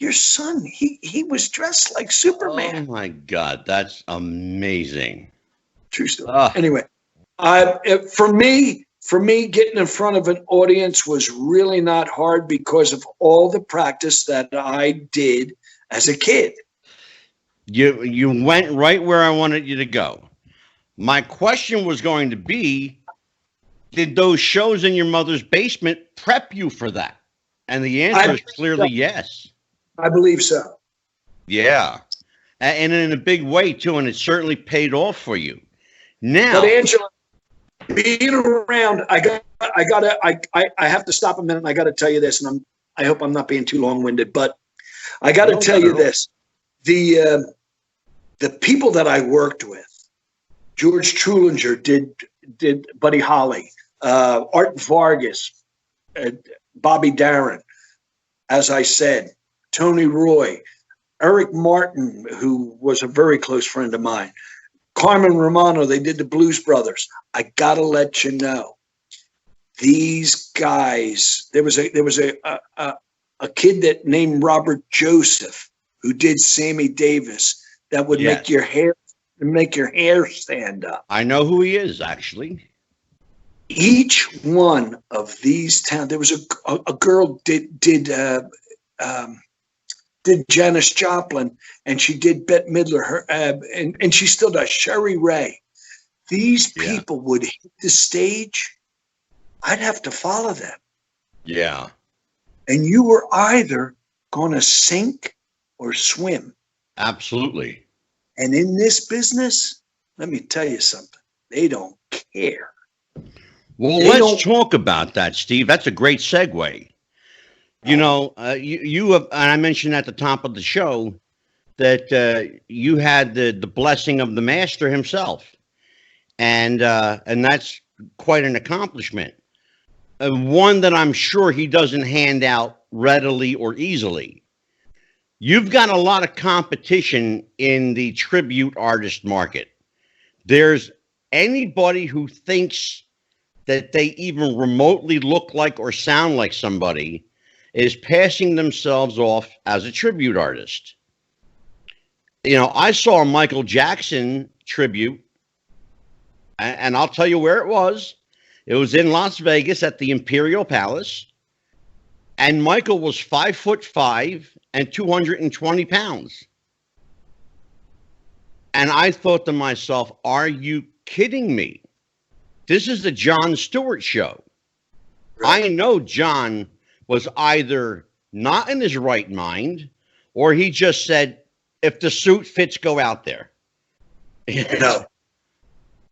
your son, he was dressed like Superman. Oh my God, that's amazing. True story. Anyway, for me, getting in front of an audience was really not hard because of all the practice that I did as a kid. You went right where I wanted you to go. My question was going to be, did those shows in your mother's basement prep you for that? And the answer is clearly yes. I believe so. Yeah. And in a big way, too. And it certainly paid off for you. Now, But Angela, being around, I have to stop a minute. And I got to tell you this, and I hope I'm not being too long-winded, but I got to tell you this: the people that I worked with, George Trulinger did Buddy Holly, Art Vargas, Bobby Darin, as I said, Tony Roy, Eric Martin, who was a very close friend of mine, Carmen Romano. They did the Blues Brothers. I gotta let you know, these guys. There was a kid that named Robert Joseph who did Sammy Davis that would make your hair stand up. I know who he is, actually. Each one of these towns, there was a girl did Janis Joplin, and she did Bette Midler, and she still does, Sherry Ray. These people would hit the stage. I'd have to follow them. Yeah. And you were either going to sink or swim. Absolutely. And in this business, let me tell you something. They don't care. Well, let's talk about that, Steve. That's a great segue. You know, you have, and I mentioned at the top of the show that you had the blessing of the master himself, and that's quite an accomplishment. One that I'm sure he doesn't hand out readily or easily. You've got a lot of competition in the tribute artist market. There's anybody who thinks that they even remotely look like or sound like somebody is passing themselves off as a tribute artist. You know, I saw a Michael Jackson tribute, and I'll tell you where it was. It was in Las Vegas at the Imperial Palace, and Michael was 5'5" and 220 pounds. And I thought to myself, are you kidding me? This is the Jon Stewart show. Right. I know John was either not in his right mind, or he just said, if the suit fits, go out there. No.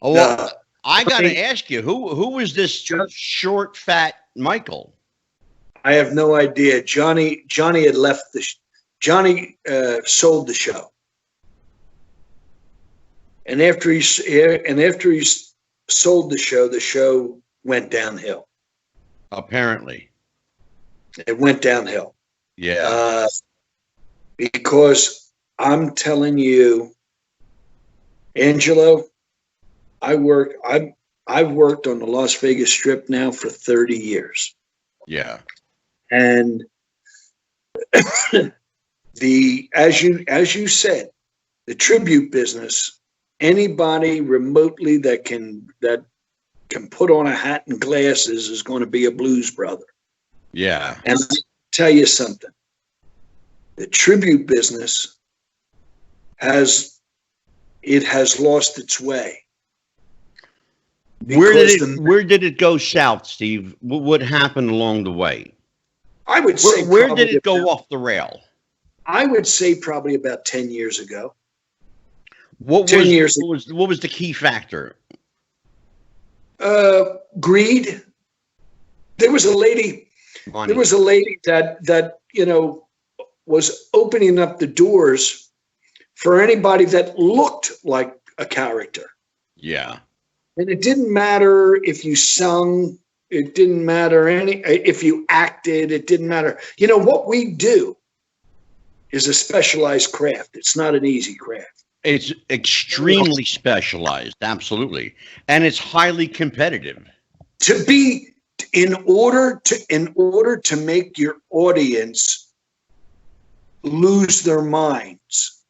Oh, well, I got to ask you, who was this short, fat Michael? I have no idea. Johnny had left Johnny sold the show. And after he sold the show went downhill. Apparently. It went downhill. Yeah. Because I'm telling you, Angelo, I've worked on the Las Vegas Strip now for 30 years. Yeah. And as you said, the tribute business, anybody remotely that can put on a hat and glasses is going to be a blues brother. Yeah. And I'll tell you something. The tribute business has lost its way. Where did it go south, Steve? What happened along the way? I would say where did it go off the rail? I would say probably about 10 years ago. What was the key factor? Greed. There was a lady. Money. There was a lady that was opening up the doors for anybody that looked like a character. Yeah. And it didn't matter if you sung. It didn't matter if you acted. It didn't matter. You know, what we do is a specialized craft. It's not an easy craft. It's extremely specialized. Absolutely. And it's highly competitive. In order to make your audience lose their minds,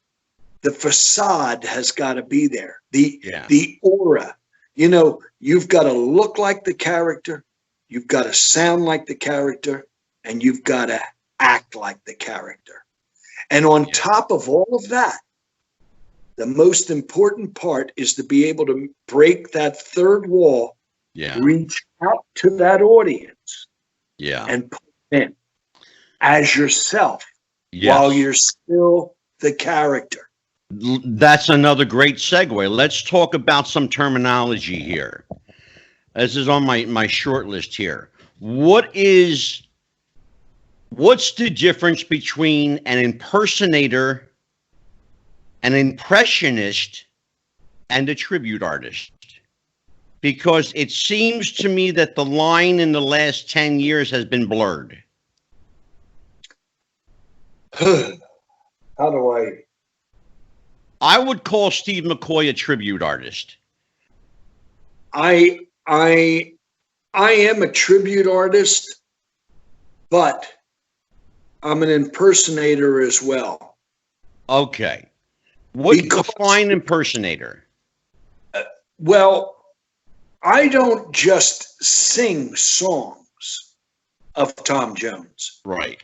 the facade has got to be there. The aura. You know, you've got to look like the character, you've got to sound like the character, and you've got to act like the character. And on top of all of that, the most important part is to be able to break that third wall, reach out to that audience, and put in. as yourself Yes. while you're still the character. That's another great segue. Let's talk about some terminology here. This is on my short list here. What's the difference between an impersonator, an impressionist, and a tribute artist? Because it seems to me that the line in the last 10 years has been blurred. How do I would call Steve McCoy a tribute artist. I am a tribute artist, but I'm an impersonator as well. Okay. What define impersonator? Well, I don't just sing songs of Tom Jones. Right.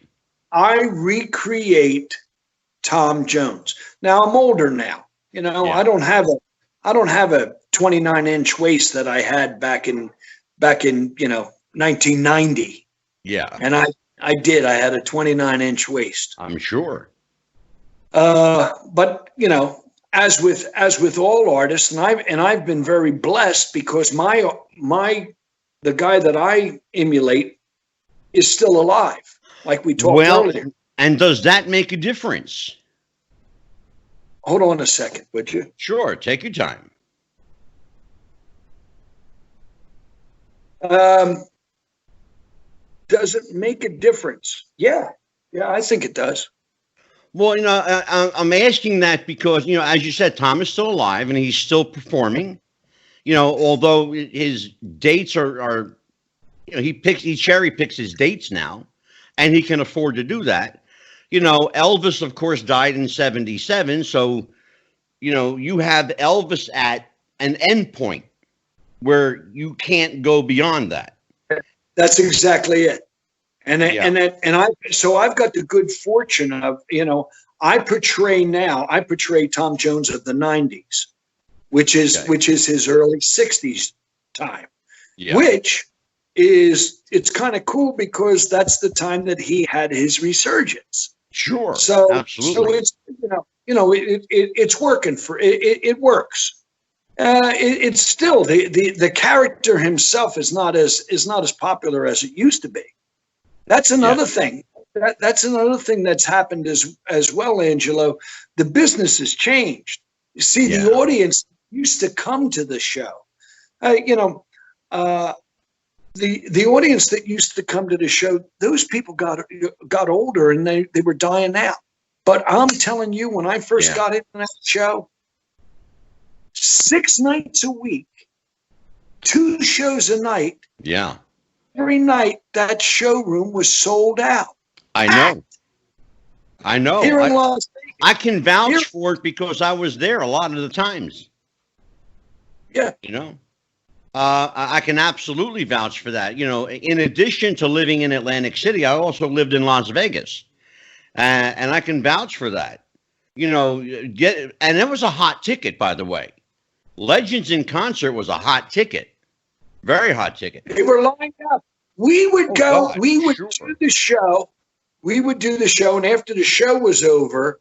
I recreate Tom Jones. Now I'm older now. You know, Yeah. I don't have a 29-inch waist that I had back in 1990. Yeah. And I had a 29-inch waist. I'm sure. But you know, as with all artists, and I've been very blessed because the guy that I emulate is still alive, like we talked earlier. And does that make a difference? Hold on a second, would you? Sure, take your time. Does it make a difference? Yeah, I think it does. Well, you know, I'm asking that because, you know, as you said, Tom is still alive and he's still performing. You know, although his dates are you know, he cherry picks his dates now, and he can afford to do that. You know, Elvis, of course, died in 1977, so you know you have Elvis at an end point where you can't go beyond that. That's exactly it. So I've got the good fortune of, you know, I portray Tom Jones of the 90s, which is his early 60s time, which is, it's kind of cool because that's the time that he had his resurgence. Sure. So absolutely. So it's, it's working for it works. It's still the character himself is not as popular as it used to be. That's another thing. That's another thing that's happened as well, Angelo. The business has changed. You see, the audience used to come to the show. The audience that used to come to the show, those people got older and they were dying out. But I'm telling you, when I first got into that show, 6 nights a week, 2 shows a night. Yeah. Every night that showroom was sold out. I know. Here in Las Vegas. I can vouch for it because I was there a lot of the times. Yeah. You know, I can absolutely vouch for that. You know, in addition to living in Atlantic City, I also lived in Las Vegas, and I can vouch for that. You know, and it was a hot ticket, by the way. Legends in Concert was a hot ticket. Very hot ticket. They were lined up. We would do the show. We would do the show, and after the show was over,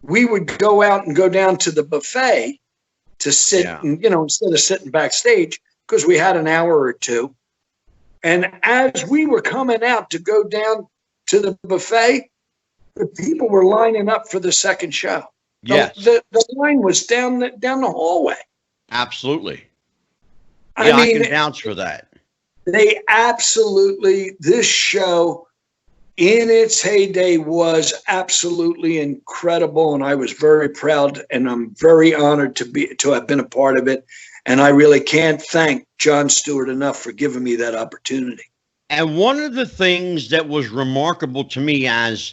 we would go out and go down to the buffet to sit, and, instead of sitting backstage, because we had an hour or two. And as we were coming out to go down to the buffet, the people were lining up for the second show. Yes. The line was down the hallway. Absolutely. I mean, I can vouch for that. This show in its heyday was absolutely incredible. And I was very proud and I'm very honored to have been a part of it. And I really can't thank Jon Stewart enough for giving me that opportunity. And one of the things that was remarkable to me as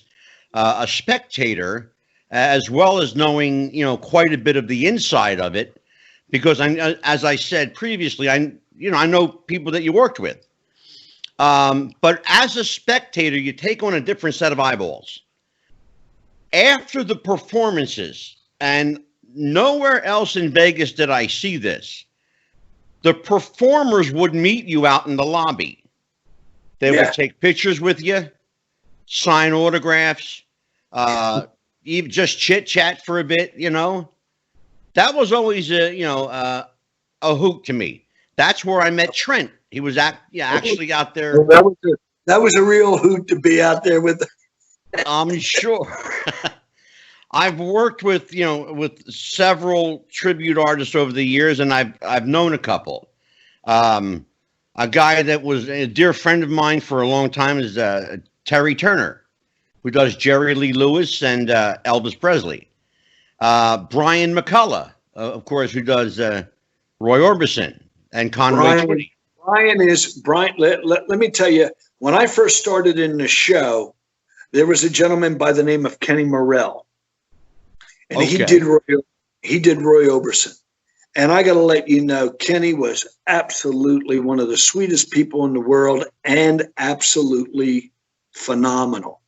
a spectator, as well as knowing, quite a bit of the inside of it, because as I said previously, I know people that you worked with. But as a spectator, you take on a different set of eyeballs. After the performances, and nowhere else in Vegas did I see this, the performers would meet you out in the lobby. They would take pictures with you. sign autographs, even just chit chat for a bit. That was always a hoot to me. That's where I met Trent. He was actually out there. Well, that was a real hoot to be out there with. I'm sure. I've worked with several tribute artists over the years, and I've known a couple. A guy that was a dear friend of mine for a long time is Terry Turner, who does Jerry Lee Lewis and Elvis Presley. Brian McCullough, of course, who does Roy Orbison and Conway Twitty. Brian. Let me tell you, when I first started in the show, there was a gentleman by the name of Kenny Morrell, and he did Roy Orbison. And I got to let you know, Kenny was absolutely one of the sweetest people in the world and absolutely phenomenal.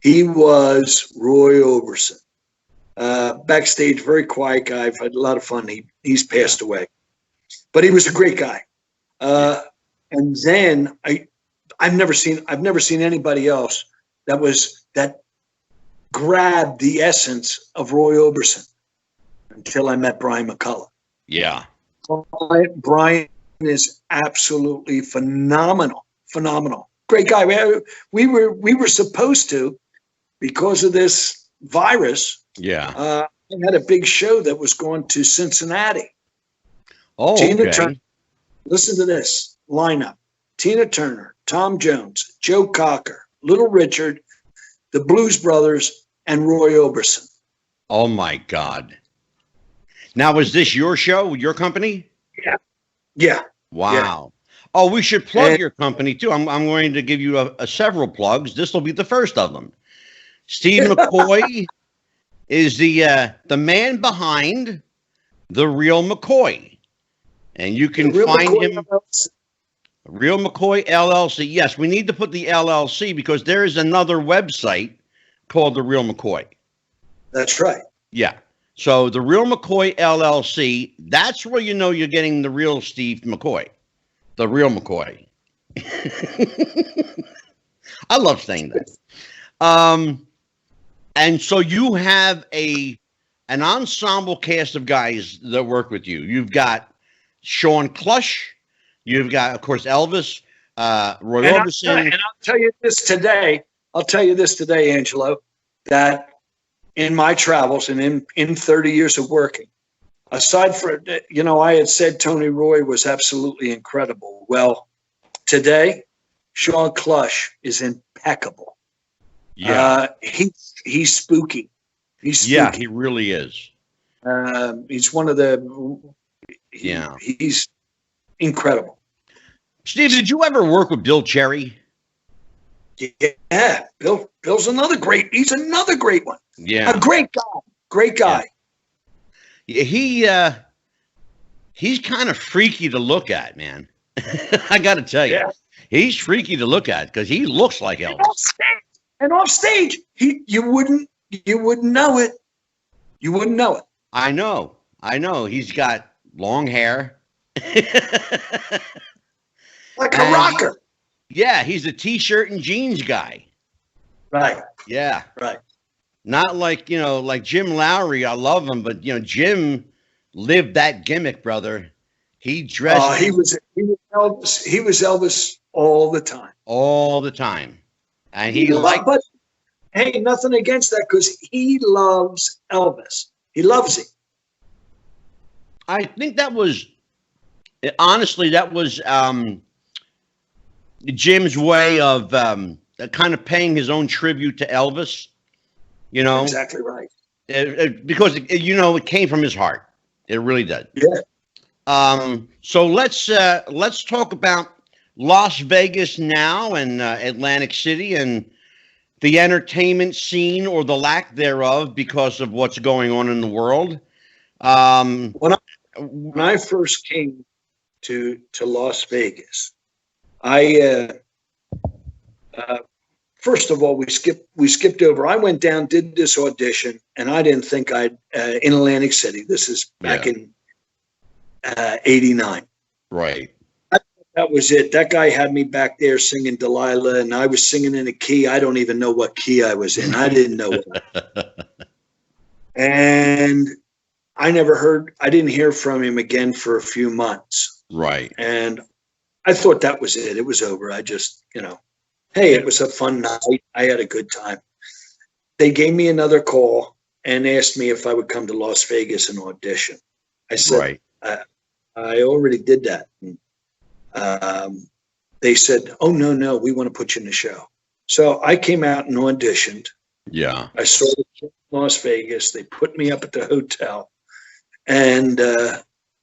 He was Roy Orbison. Backstage, very quiet guy. I've had a lot of fun. He's passed away, but he was a great guy. And then I've never seen anybody else that grabbed the essence of Roy Orbison until I met Brian McCullough. Yeah. Brian is absolutely phenomenal. Great guy. We were supposed to, because of this virus. Yeah. I had a big show that was going to Cincinnati. Oh, Tina Turner. Listen to this lineup: Tina Turner, Tom Jones, Joe Cocker, Little Richard, the Blues Brothers, and Roy Orbison. Oh my God! Now, was this your show, your company? Yeah. Wow. Yeah. Oh, we should plug your company too. I'm going to give you several plugs. This will be the first of them. Steve McCoy is the man behind The Real McCoy, and you can find McCoy him. Real McCoy LLC. Yes, we need to put the LLC because there is another website called The Real McCoy. That's right. Yeah. So The Real McCoy LLC, that's where you know you're getting the real Steve McCoy. The Real McCoy. I love saying that. And so you have an ensemble cast of guys that work with you. You've got Sean Clush. You've got, of course, Elvis, Roy Orbison. And I'll tell you this today, Angelo, that in my travels and in 30 years of working, aside from, I had said Tony Roy was absolutely incredible. Well, today, Sean Clush is impeccable. Yeah. He's spooky. Yeah, he really is. He's one of the. He's incredible. Steve, did you ever work with Bill Cherry? Yeah, Bill's another great. He's another great one. Yeah, a great guy. Great guy. Yeah. He's kind of freaky to look at, man. I got to tell you, he's freaky to look at because he looks like Elvis. And off stage, you wouldn't know it. You wouldn't know it. I know. He's got long hair. Like a rocker. Yeah, he's a t-shirt and jeans guy. Right. Yeah. Right. Not like, like Jim Lowry. I love him, but Jim lived that gimmick, brother. He dressed. He was Elvis. He was Elvis all the time. All the time. And but hey, nothing against that because he loves Elvis. He loves him. I think that was Jim's way of kind of paying his own tribute to Elvis. Exactly right. Because it came from his heart. It really did. Yeah. So let's talk about Las Vegas now and Atlantic City and the entertainment scene or the lack thereof because of what's going on in the world. When I first came to Las Vegas, first of all, we skipped over. I went down, did this audition, and I didn't think in Atlantic City. This is back in '89. Right. That was it. That guy had me back there singing Delilah, and I was singing in a key. I don't even know what key I was in. I didn't know it. And I didn't hear from him again for a few months. Right. And I thought that was it. It was over. I just, hey, it was a fun night. I had a good time. They gave me another call and asked me if I would come to Las Vegas and audition. I said, right. I already did that. And, they said, oh, no, we want to put you in the show. So I came out and auditioned. Yeah. I saw the show in Las Vegas. They put me up at the hotel. And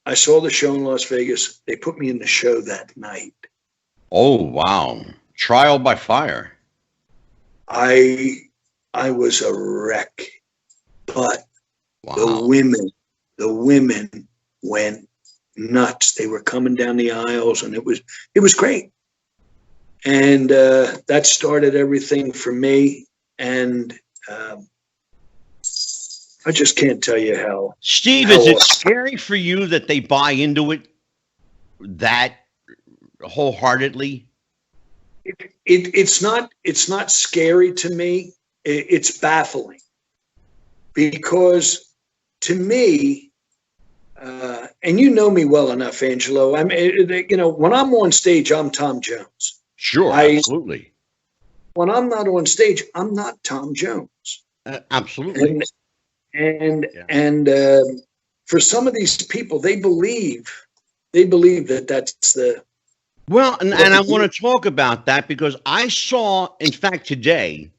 I saw the show in Las Vegas. They put me in the show that night. Oh, wow. Trial by fire. I was a wreck. But wow. the women went nuts. They were coming down the aisles, and it was great. And that started everything for me. And I just can't tell you how. Steve, is it scary for you that they buy into it that wholeheartedly? It's not scary to me. It's baffling, because to me, and you know me well enough, Angelo. I mean, when I'm on stage, I'm Tom Jones. Sure, absolutely. When I'm not on stage, I'm not Tom Jones. Absolutely. And for some of these people, they believe that that's the. Well, and I want to talk about that, because I saw, in fact, today,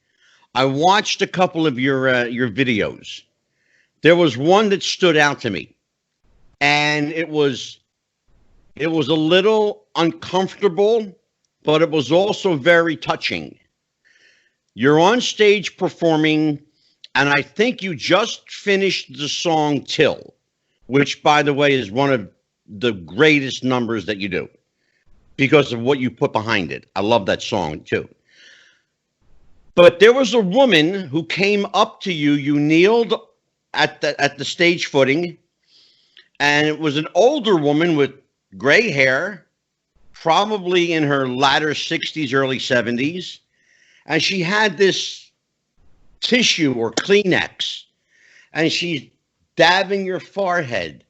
I watched a couple of your videos. There was one that stood out to me, and it was a little uncomfortable, but it was also very touching. You're on stage performing, and I think you just finished the song Till, which, by the way, is one of the greatest numbers that you do because of what you put behind it. I love that song, too. But there was a woman who came up to you. You kneeled at the stage footing, and it was an older woman with gray hair, probably in her latter 60s, early 70s. And she had this tissue or Kleenex, and she's dabbing your forehead,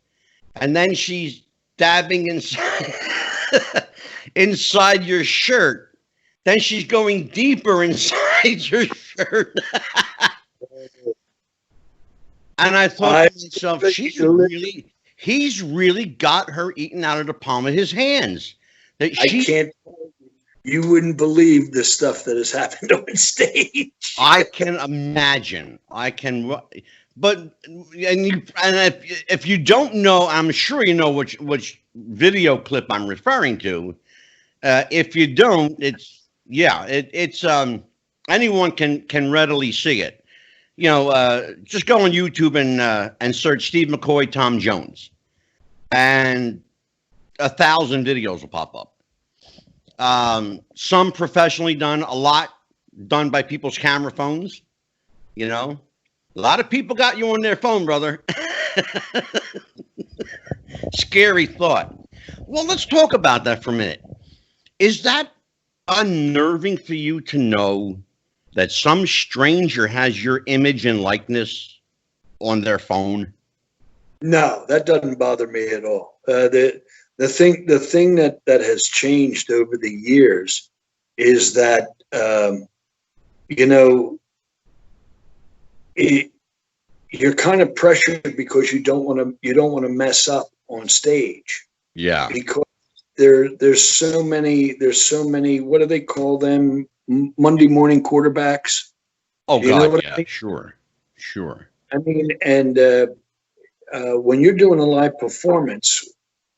and then she's dabbing inside your shirt. Then she's going deeper inside your shirt. And I thought to myself, he's really got her eaten out of the palm of his hands. You wouldn't believe the stuff that has happened on stage. I can imagine. But if you don't know, I'm sure you know which video clip I'm referring to. If you don't, it's anyone can readily see it. Just go on YouTube and search Steve McCoy, Tom Jones, and 1,000 videos will pop up. Some professionally done, a lot done by people's camera phones. A lot of people got you on their phone, brother. Scary thought. Well, let's talk about that for a minute. Is that unnerving for you to know that some stranger has your image and likeness on their phone? No, that doesn't bother me at all. The thing that has changed over the years is that you're kind of pressured because you don't want to mess up on stage. Yeah. Because there's so many, what do they call them? Monday morning quarterbacks. Oh, God, yeah, I mean? Sure. I mean, and when you're doing a live performance,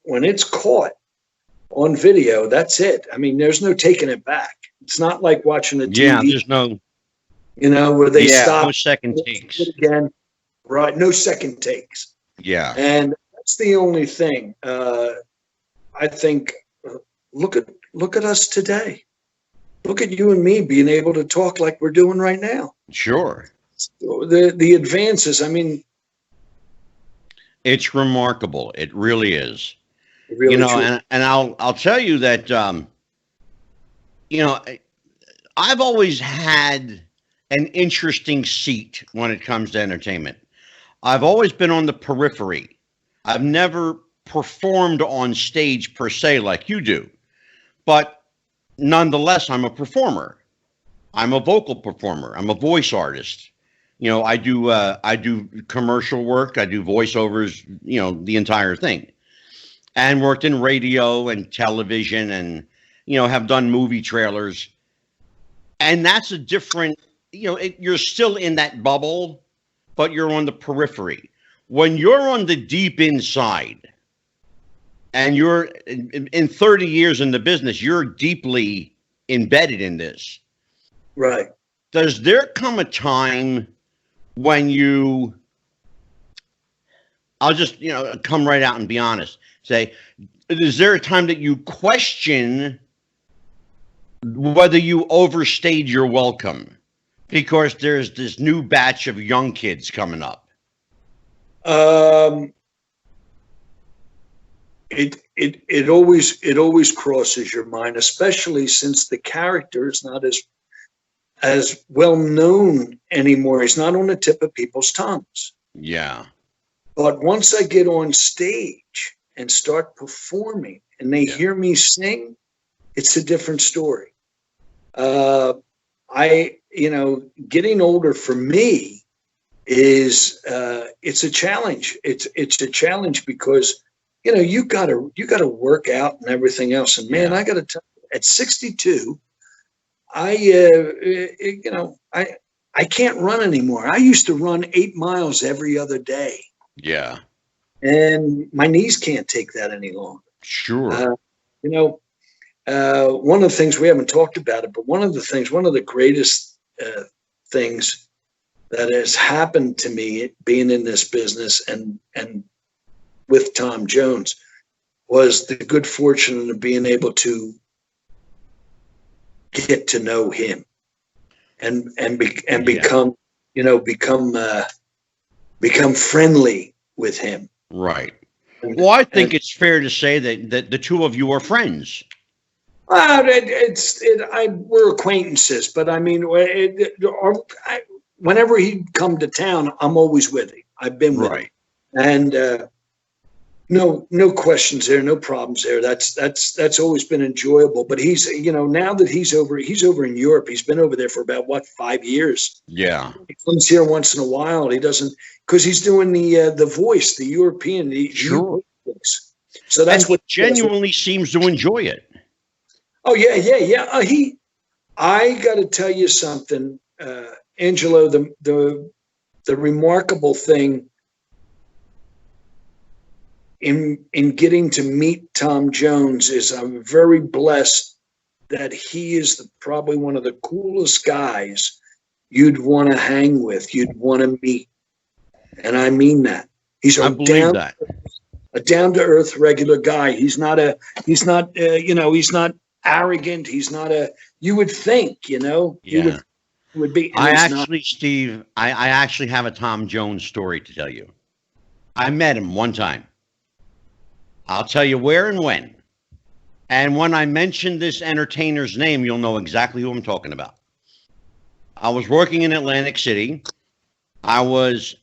when it's caught on video, that's it. I mean, there's no taking it back. It's not like watching a TV. Yeah, there's no, where they stop. No second takes. Again, right? No second takes. Yeah. And that's the only thing. I think. Look at us today. Look at you and me being able to talk like we're doing right now. Sure. The advances. I mean, it's remarkable. It really is. Really true. And I'll tell you that, I've always had an interesting seat when it comes to entertainment. I've always been on the periphery. I've never performed on stage per se like you do, but nonetheless, I'm a performer. I'm a vocal performer. I'm a voice artist. I do commercial work. I do voiceovers. The entire thing, and worked in radio and television, and have done movie trailers. And that's a different. You're still in that bubble, but you're on the periphery. When you're on the deep inside, and you're in 30 years in the business, you're deeply embedded in this. Right. Does there come a time when I'll just, come right out and be honest, say, is there a time that you question whether you overstayed your welcome because there's this new batch of young kids coming up? It always crosses your mind, especially since the character is not as well known anymore. He's not on the tip of people's tongues. Yeah. But once I get on stage and start performing and they hear me sing, it's a different story. Getting older for me is it's a challenge. It's a challenge because you gotta work out and everything else. And man, I gotta tell you, at 62, I can't run anymore. I used to run 8 miles every other day. Yeah. And my knees can't take that any longer. Sure. One of the things, we haven't talked about it, but one of the greatest things that has happened to me being in this business and with Tom Jones was the good fortune of being able to get to know him and become friendly with him. Right. Well, I think it's fair to say that the two of you are friends. We're acquaintances, but I mean, whenever he'd come to town, I'm always with him. I've been with him, and no questions there, no problems there. That's always been enjoyable. But he's, now that he's over in Europe. He's been over there for about 5 years. Yeah, he comes here once in a while. He doesn't, because he's doing the voice, the European. Sure. Voice. So that's what genuinely seems to enjoy it. Oh yeah. I got to tell you something, Angelo. The remarkable thing in getting to meet Tom Jones is I'm very blessed that he is probably one of the coolest guys you'd want to hang with, you'd want to meet, and I mean that. He's a down to earth regular guy. He's not arrogant. He's not you would think, Yeah. would be. Steve, I actually have a Tom Jones story to tell you. I met him one time. I'll tell you where and when. And when I mention this entertainer's name, you'll know exactly who I'm talking about. I was working in Atlantic City. I was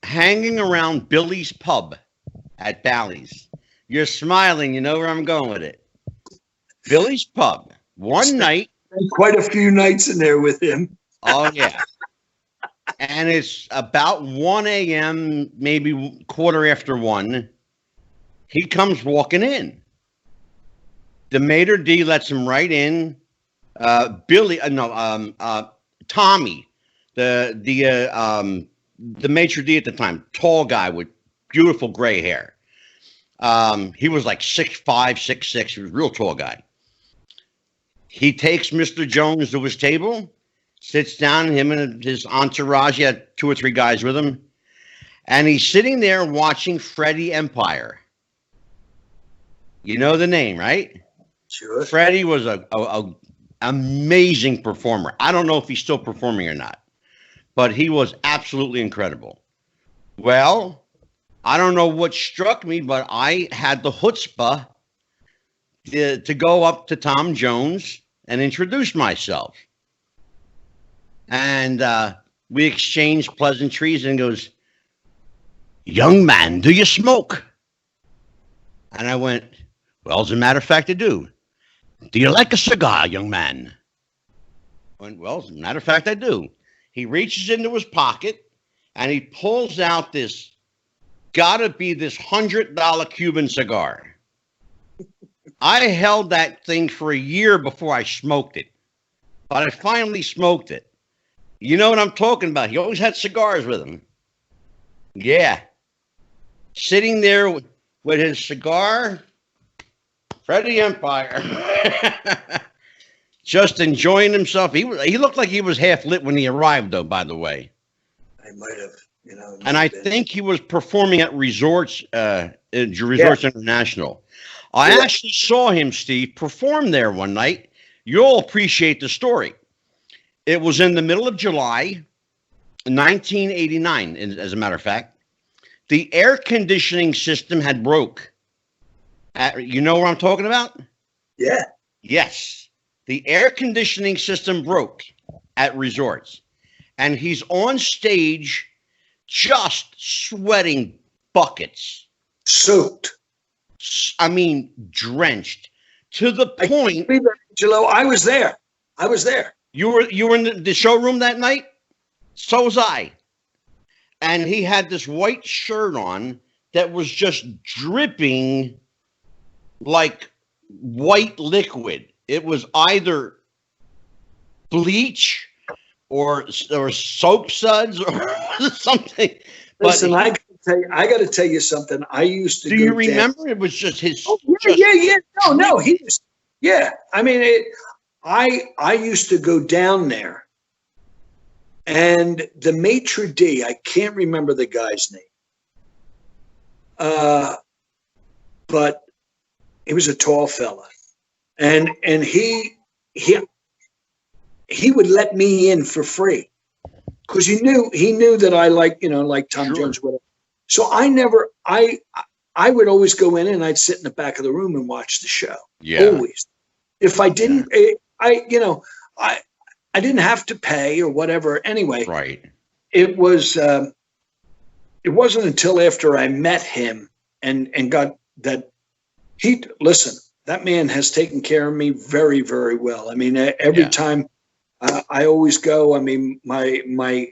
hanging around Billy's Pub at Bally's. You're smiling. You know where I'm going with it. Billy's Pub. One night. Quite a few nights in there with him. Oh, yeah. And it's about 1 a.m., maybe quarter after 1. He comes walking in. The maitre d' lets him right in. Tommy, the maitre d' at the time, tall guy with beautiful gray hair. He was like 6'5", 6'6". He was a real tall guy. He takes Mr. Jones to his table, sits down, him and his entourage. He had 2 or 3 guys with him. And he's sitting there watching Freddie Empire. You know the name, right? Sure. Freddie was a amazing performer. I don't know if he's still performing or not, but he was absolutely incredible. Well, I don't know what struck me, but I had the chutzpah to go up to Tom Jones and introduce myself. And we exchanged pleasantries, and he goes, "Young man, do you smoke?" And I went, "Well, as a matter of fact, I do." "Do you like a cigar, young man?" I went, "Well, as a matter of fact, I do." He reaches into his pocket and he pulls out this, gotta be this $100 Cuban cigar. I held that thing for a year before I smoked it, but I finally smoked it. You know what I'm talking about. He always had cigars with him. Yeah. Sitting there with his cigar, Freddie Empire, just enjoying himself. He looked like he was half lit when he arrived, though, by the way. I might have, And I think he was performing at Resorts International. I actually saw him, Steve, perform there one night. You'll appreciate the story. It was in the middle of July, 1989, as a matter of fact. The air conditioning system had broke. You know what I'm talking about? Yeah. Yes. The air conditioning system broke at Resorts. And he's on stage just sweating buckets. Soaked. I mean, drenched. To the point... Angelo, I was there. You were in the showroom that night? So was I. And he had this white shirt on that was just dripping like white liquid. It was either bleach or soap suds or something. Listen, I got to tell you something. I used to. Do you remember? It was just his. Oh, yeah. No. He was. Yeah, I mean, I used to go down there, and the maitre d', I can't remember the guy's name, but he was a tall fella, and he would let me in for free because he knew that I like Tom Jones, whatever. So I would always go in and I'd sit in the back of the room and watch the show. Yeah. Always. If I didn't, I didn't have to pay or whatever. Anyway, right. It wasn't until after I met him and got that that man has taken care of me very, very well. I mean, every time I always go. I mean, my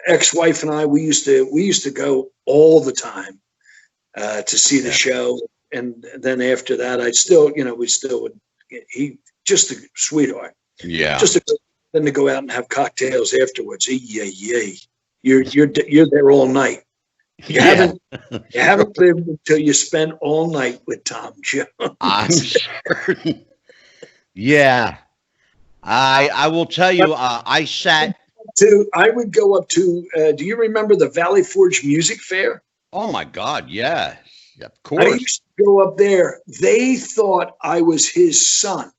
ex-wife and I, we used to go all the time to see the show. And then after that, he just a sweetheart. Yeah. Then to go out and have cocktails afterwards. Yay. You're there all night. You haven't lived until you spent all night with Tom Jones. I'm certain. Yeah. I will tell you, I would go up to, do you remember the Valley Forge Music Fair? Oh my God. Yeah. Of course. I used to go up there. They thought I was his son.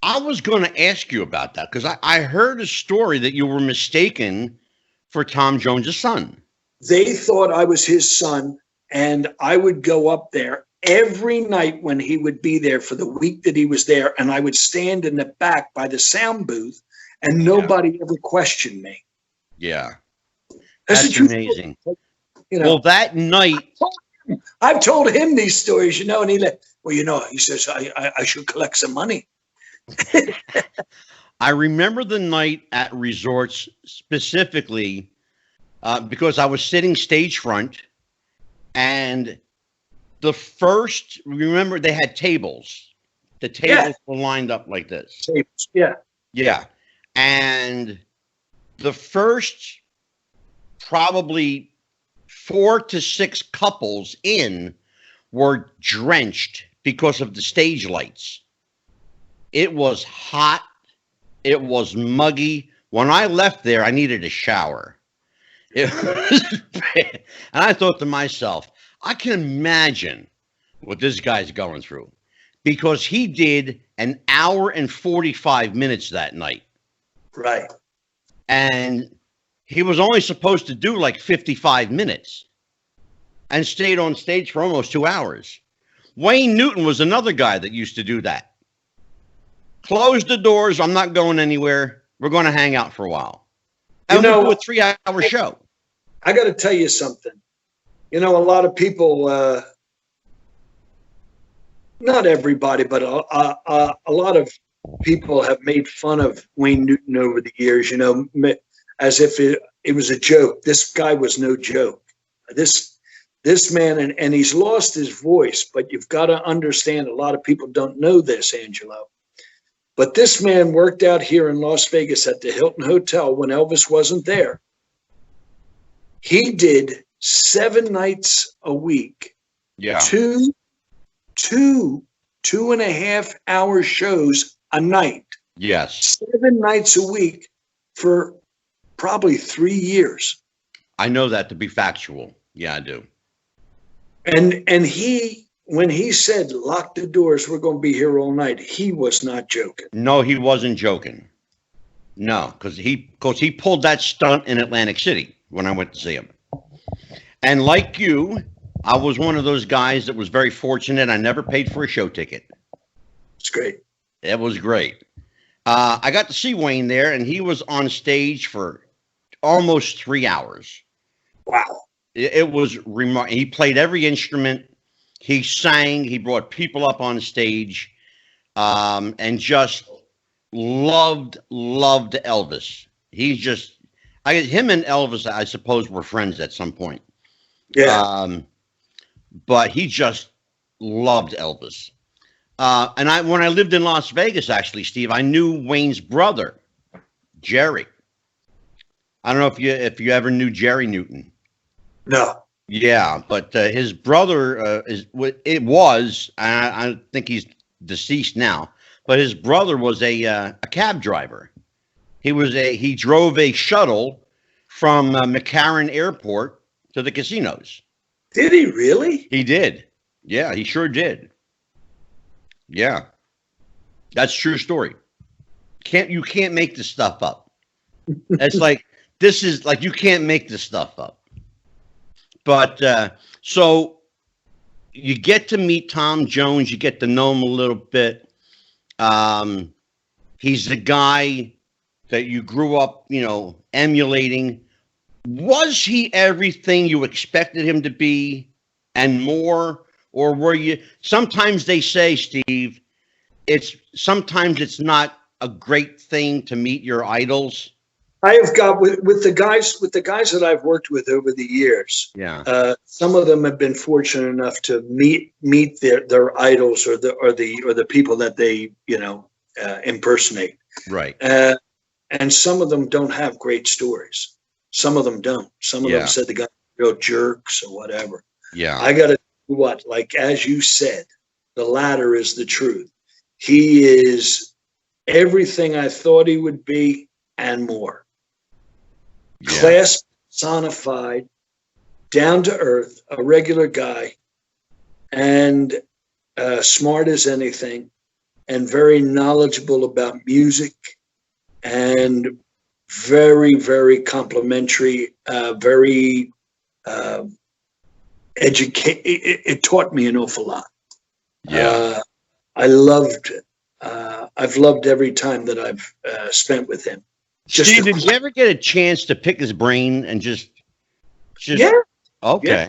I was going to ask you about that because I heard a story that you were mistaken for Tom Jones' son. They thought I was his son, and I would go up there every night when he would be there for the week that he was there, and I would stand in the back by the sound booth, and nobody ever questioned me. Yeah. That's amazing. Well, that night... I've told him these stories, and he says, I should collect some money. I remember the night at Resorts specifically because I was sitting stage front, and remember they had tables. The tables were lined up like this. Tables, yeah. Yeah. And the first probably 4 to 6 couples in were drenched because of the stage lights. It was hot. It was muggy. When I left there, I needed a shower. It was bad. And I thought to myself, I can imagine what this guy's going through because he did an hour and 45 minutes that night. Right. And he was only supposed to do like 55 minutes. and stayed on stage for almost 2 hours. Wayne Newton was another guy that used to do that. Close the doors. I'm not going anywhere. We're going to hang out for a while. And we'll do a 3-hour show. I got to tell you something. A lot of people, not everybody, but a lot of people have made fun of Wayne Newton over the years, as if it was a joke. This guy was no joke. This man, and he's lost his voice, but you've got to understand, a lot of people don't know this, Angelo. But this man worked out here in Las Vegas at the Hilton Hotel when Elvis wasn't there. He did 7 nights a week. Yeah. 2.5 hour shows a night. Yes. 7 nights a week for probably 3 years. I know that to be factual. Yeah, I do. And he, when he said, lock the doors, we're going to be here all night, he was not joking. No, he wasn't joking. No, because he pulled that stunt in Atlantic City when I went to see him. And like you, I was one of those guys that was very fortunate. I never paid for a show ticket. It's great. It was great. I got to see Wayne there, and he was on stage for almost 3 hours. Wow. It was remarkable. He played every instrument. He sang. He brought people up on stage, and just loved Elvis. He's just, him and Elvis, I suppose, were friends at some point. Yeah. But he just loved Elvis. And when I lived in Las Vegas, actually, Steve, I knew Wayne's brother, Jerry. I don't know if you ever knew Jerry Newton. No. Yeah, but his brother I think he's deceased now, but his brother was a cab driver. He drove a shuttle from McCarran Airport to the casinos. Did he really? He did. Yeah, he sure did. Yeah. That's a true story. You can't make this stuff up. It's like, you can't make this stuff up. But so you get to meet Tom Jones. You get to know him a little bit. He's the guy that you grew up, emulating. Was he everything you expected him to be and more? Or were you? Sometimes they say, Steve, sometimes it's not a great thing to meet your idols. I have got with the guys that I've worked with over the years. Yeah. Some of them have been fortunate enough to meet their idols or the people that they impersonate. Right. And some of them don't have great stories. Some of them don't. Some of them said the guy real jerks or whatever. Yeah. I got to do what? Like as you said, the latter is the truth. He is everything I thought he would be and more. Yeah. Class personified, down to earth, a regular guy, and smart as anything, and very knowledgeable about music, and very, very complimentary, very educated. It taught me an awful lot. Yeah. I've loved every time that I've spent with him. Steve, did you ever get a chance to pick his brain and just yeah. Okay. Yeah.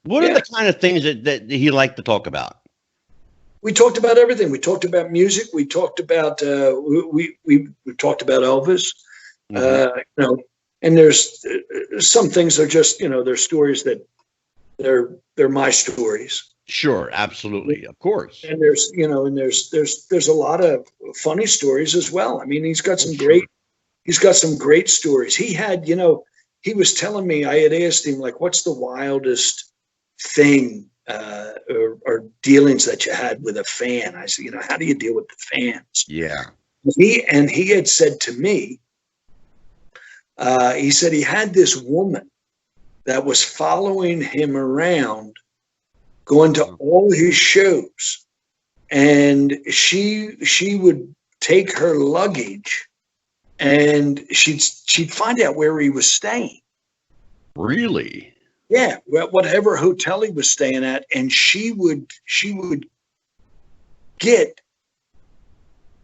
What are the kind of things that he liked to talk about? We talked about everything. We talked about music. We talked about we talked about Elvis. Mm-hmm. And there's some things are just they're stories that they're my stories. Sure, absolutely, of course. And there's there's a lot of funny stories as well. I mean, he's got some great stories. He had, he was telling me, I had asked him, like, what's the wildest thing or dealings that you had with a fan? I said, how do you deal with the fans? Yeah. He had said to me, he said he had this woman that was following him around, going to all his shows, and she would take her luggage and she'd find out where he was staying. Really? Yeah, well, whatever hotel he was staying at, and she would get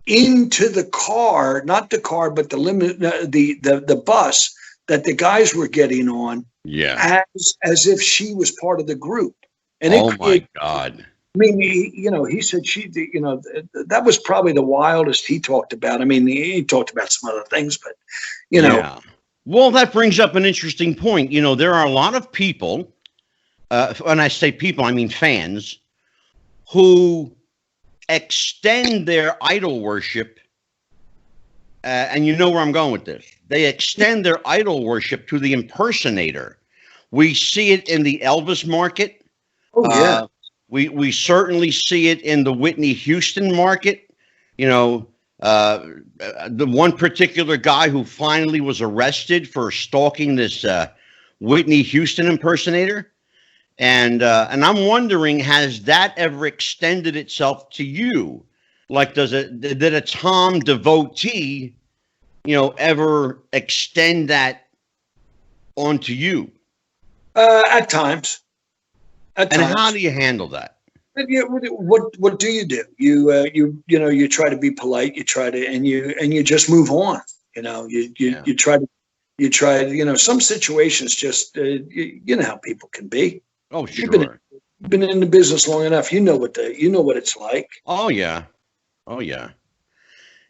into the car, not the car, but the bus that the guys were getting on, Yeah. as if she was part of the group. And Oh my God. I mean, he said that was probably the wildest he talked about. I mean, he talked about some other things, but Yeah. Well, that brings up an interesting point. There are a lot of people, when I say people, I mean fans, who extend their idol worship, and you know where I'm going with this. They extend their idol worship to the impersonator. We see it in the Elvis market. Oh yeah. We certainly see it in the Whitney Houston market. The one particular guy who finally was arrested for stalking this Whitney Houston impersonator. And I'm wondering, has that ever extended itself to you? Like, did a Tom devotee, ever extend that onto you? At times. And how do you handle that? What do you do? You try to be polite. You try to, and you just move on. You try to, some situations just, you know how people can be. Oh, sure. You've been in the business long enough. You know what it's like. Oh yeah.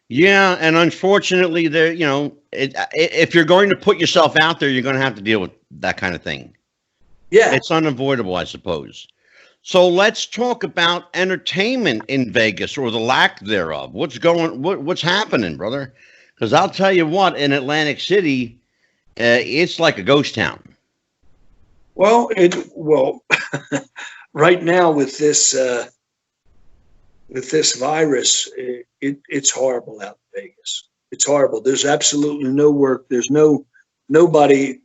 Yeah, and unfortunately, if you're going to put yourself out there, you're going to have to deal with that kind of thing. Yeah, it's unavoidable, I suppose. So let's talk about entertainment in Vegas, or the lack thereof. What's happening, brother? Because I'll tell you what, in Atlantic City, it's like a ghost town. Well, right now with this virus, it's horrible out in Vegas. It's horrible. There's absolutely no work. There's nobody.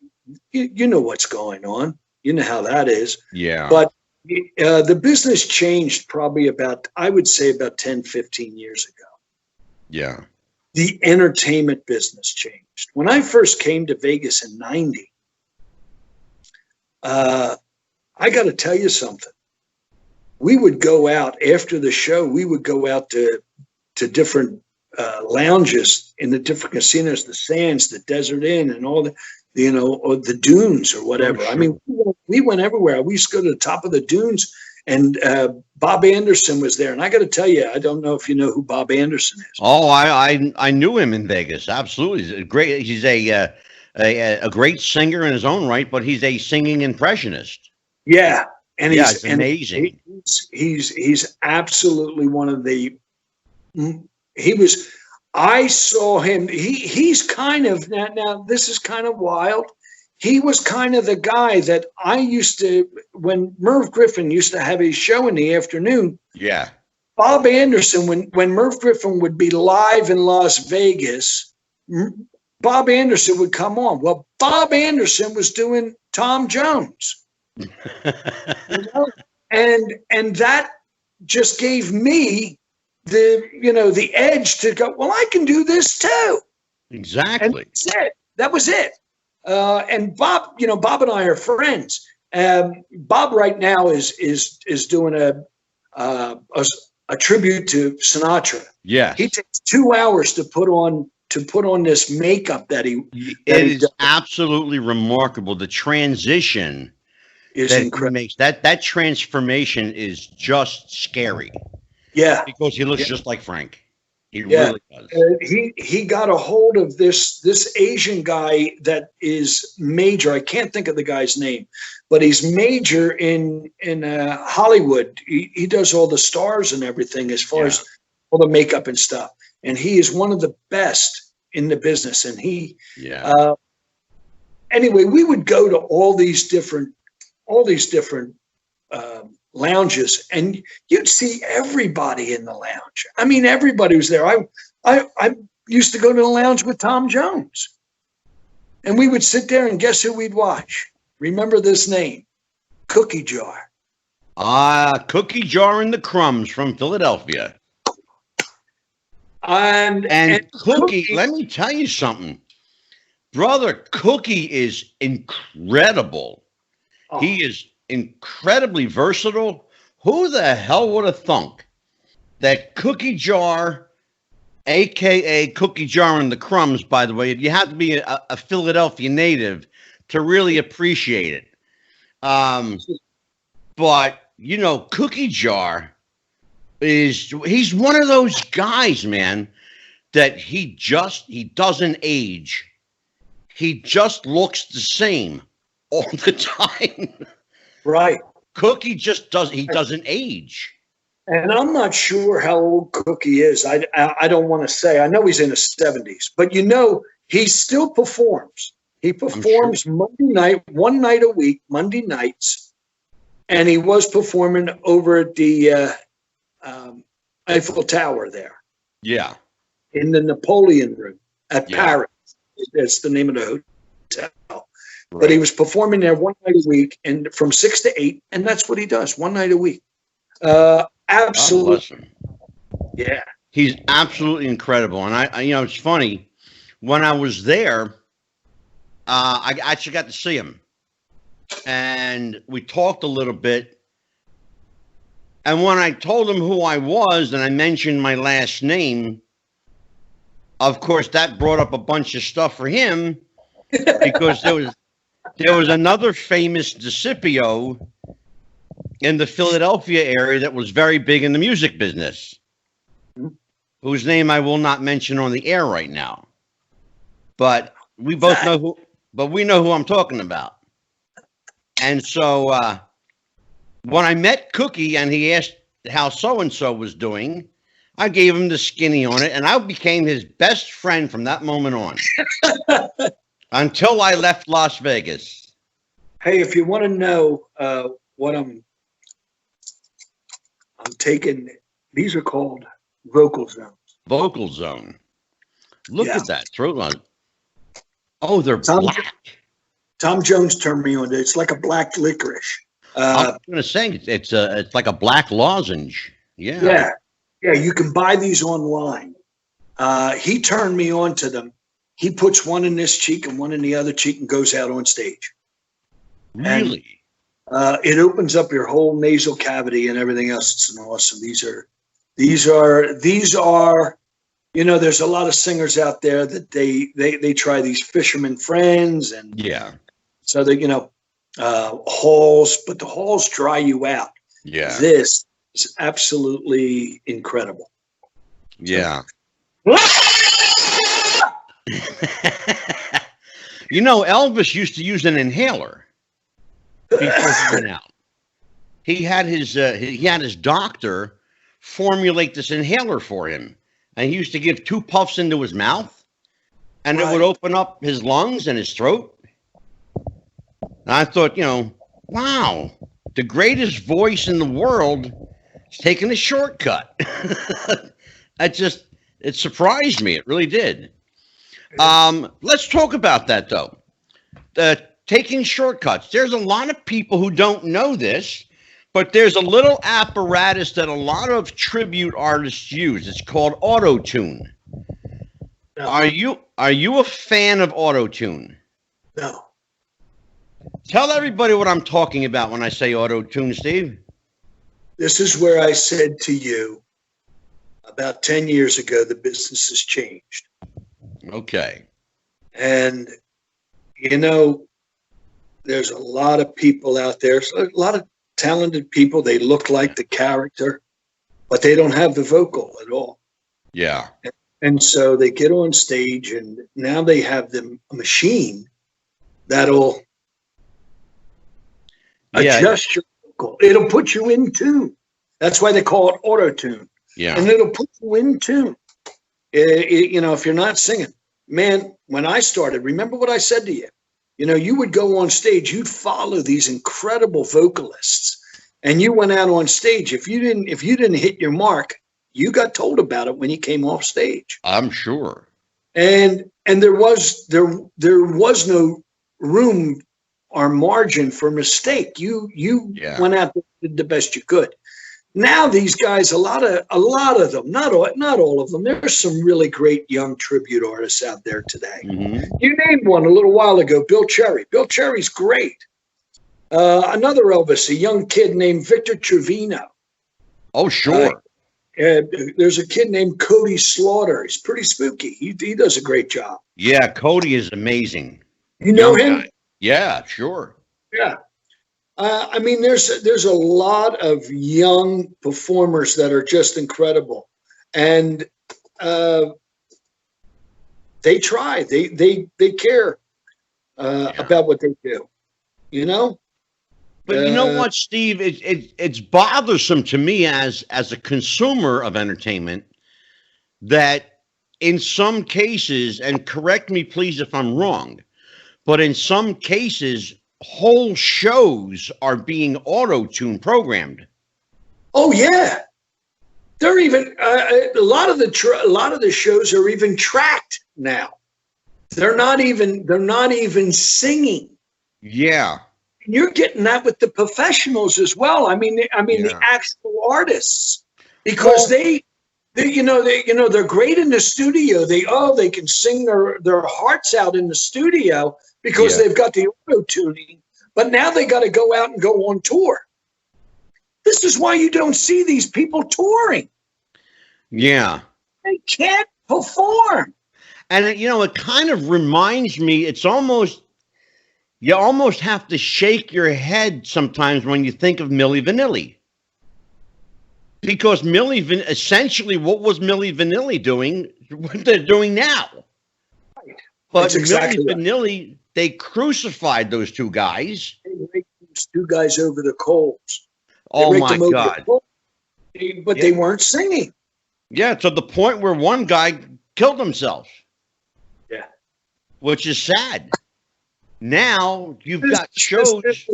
You know what's going on. You know how that is. Yeah. But the business changed probably I would say about 10, 15 years ago. Yeah. The entertainment business changed. When I first came to Vegas in 90, I got to tell you something. We would go out after the show. We would go out to different lounges in the different casinos, the Sands, the Desert Inn, and all the, or the Dunes or whatever. Oh, sure. I mean, we went everywhere. We used to go to the top of the Dunes, and Bob Anderson was there. And I got to tell you, I don't know if you know who Bob Anderson is. Oh, I knew him in Vegas. Absolutely, he's a great singer in his own right, but he's a singing impressionist. Yeah, and it's amazing. He's absolutely one of the. I saw him. He's kind of now. This is kind of wild. He was kind of the guy that I used to, when Merv Griffin used to have his show in the afternoon. Yeah. Bob Anderson, when Merv Griffin would be live in Las Vegas, Bob Anderson would come on. Well, Bob Anderson was doing Tom Jones. And that just gave me the edge to go, well, I can do this too. Exactly. And that was it. And Bob, Bob and I are friends. Bob right now is doing a tribute to Sinatra. Yeah. He takes 2 hours to put on this makeup that he. It is absolutely remarkable. The transition is incredible. Makes that transformation is just scary. Yeah, because he looks just like Frank. He really does. He got a hold of this Asian guy that is major. I can't think of the guy's name, but he's major in Hollywood. He does all the stars and everything as far as all the makeup and stuff. And he is one of the best in the business. And anyway, we would go to all these different lounges, and you'd see everybody in the lounge. I mean, everybody was there. I used to go to the lounge with Tom Jones, and we would sit there, and guess who we'd watch? Remember this name? Cookie Jar. Cookie Jar and the Crumbs from Philadelphia. And Cookie, let me tell you something. Brother, Cookie is incredible. Oh, He is incredibly versatile. Who the hell would have thunk that Cookie Jar, aka Cookie Jar and the Crumbs, by the way, you have to be a Philadelphia native to really appreciate it. But you know, Cookie Jar he's one of those guys, man, that he doesn't age. He just looks the same all the time. right. Cookie doesn't age. And I'm not sure how old Cookie is. I don't want to say. I know he's in his 70s, but you know, he still performs. He performs Monday night, one night a week, Monday nights. And he was performing over at the Eiffel Tower there. Yeah. In the Napoleon Room at Yeah. Paris. That's the name of the hotel. Right. But he was performing there one night a week and from 6 to 8. And that's what he does, one night a week. Absolutely. Yeah. He's absolutely incredible. And I you know, it's funny. When I was there, I actually got to see him. And we talked a little bit. And when I told him who I was and I mentioned my last name, of course, that brought up a bunch of stuff for him because there was another famous Discipio in the Philadelphia area that was very big in the music business, whose name I will not mention on the air right now. But we both know who I'm talking about. And so when I met Cookie and he asked how so-and-so was doing, I gave him the skinny on it, and I became his best friend from that moment on until I left Las Vegas. Hey, if you want to know what I'm taking, these are called vocal zones. Vocal zone. Look Yeah. at that throat line. Oh, they're black. Tom Jones turned me on. It's like a black licorice. I was going to say it's like a black lozenge. Yeah. Yeah. Yeah, you can buy these online. He turned me on to them. He puts one in this cheek and one in the other cheek and goes out on stage. Really? And, it opens up your whole nasal cavity and everything else. It's awesome. These are, you know, there's a lot of singers out there that they try these Fisherman Friends and Yeah. so they, you know, halls, but the halls dry you out. Yeah. This is absolutely incredible. Yeah. You know, Elvis used to use an inhaler before he went out. He had his doctor formulate this inhaler for him, and he used to give 2 puffs into his mouth, and it would open up his lungs and his throat. And I thought, you know, wow, the greatest voice in the world is taking a shortcut. It surprised me. It really did. Let's talk about that, though. Taking shortcuts. There's a lot of people who don't know this, but there's a little apparatus that a lot of tribute artists use. It's called auto-tune. No. Are you a fan of auto-tune? No. Tell everybody what I'm talking about when I say auto-tune, Steve. This is where I said to you about 10 years ago, the business has changed. Okay. And, you know, there's a lot of people out there, a lot of talented people. They look like the character, but they don't have the vocal at all. Yeah. And so they get on stage and now they have the machine that'll adjust your vocal. It'll put you in tune. That's why they call it auto-tune. Yeah. And it'll put you in tune. You know, if you're not singing. Man, when I started, remember what I said to you? You know, you would go on stage, you'd follow these incredible vocalists, and you went out on stage. If you didn't hit your mark, you got told about it when you came off stage. I'm sure. And there was no room or margin for mistake. You went out and did the best you could. Now these guys, a lot of them, not all of them. There's some really great young tribute artists out there today. Mm-hmm. You named one a little while ago, Bill Cherry. Bill Cherry's great, Another Elvis, a young kid named Victor Trevino. Oh, sure. There's a kid named Cody Slaughter. He's pretty spooky. He does a great job. Yeah, Cody is amazing. You know him? Guy. Yeah, sure. Yeah. I mean, there's a lot of young performers that are just incredible, and they try. They care about what they do. You know. But you know what, Steve? It's bothersome to me as a consumer of entertainment that in some cases, and correct me please if I'm wrong, but in some cases, whole shows are being auto-tune programmed. Oh yeah, they're even a lot of the shows are even tracked now. They're not even singing. Yeah. You're getting that with the professionals as well. I mean, the actual artists, because they're great in the studio. They can sing their hearts out in the studio because they've got the auto tuning. But now they got to go out and go on tour. This is why you don't see these people touring. Yeah, they can't perform. And it kind of reminds me. It's almost. You almost have to shake your head sometimes when you think of Milli Vanilli. Because essentially what was Milli Vanilli doing, what they're doing now. Right. But exactly Milli Vanilli, they crucified those two guys. They raked those two guys over the coals. Oh my God. But they weren't singing. Yeah, to the point where one guy killed himself. Yeah. Which is sad. Now you've got shows. This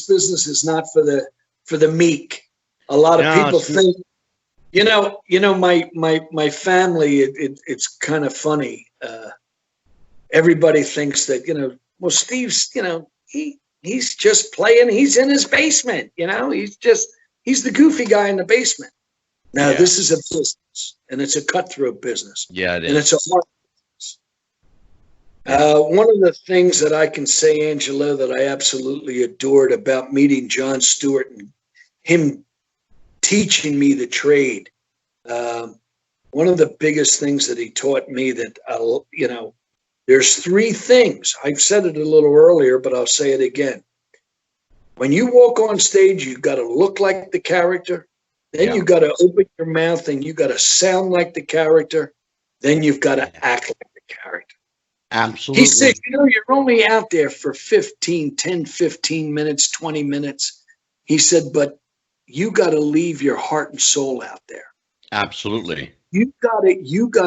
business is not for the meek. A lot of people think, my family. It's kind of funny. Everybody thinks that well, Steve's he's just playing. He's in his basement. He's the goofy guy in the basement. Now this is a business, and it's a cutthroat business. Yeah, it is, and it's a hard. One of the things that I can say, Angelo, that I absolutely adored about meeting Jon Stewart and him teaching me the trade, one of the biggest things that he taught me that, there's three things. I've said it a little earlier, but I'll say it again. When you walk on stage, you've got to look like the character. Then you've got to open your mouth and you've got to sound like the character. Then you've got to act like the character. Absolutely. He said, you're only out there for 10, 15 minutes, 20 minutes. He said, but you got to leave your heart and soul out there. Absolutely. You got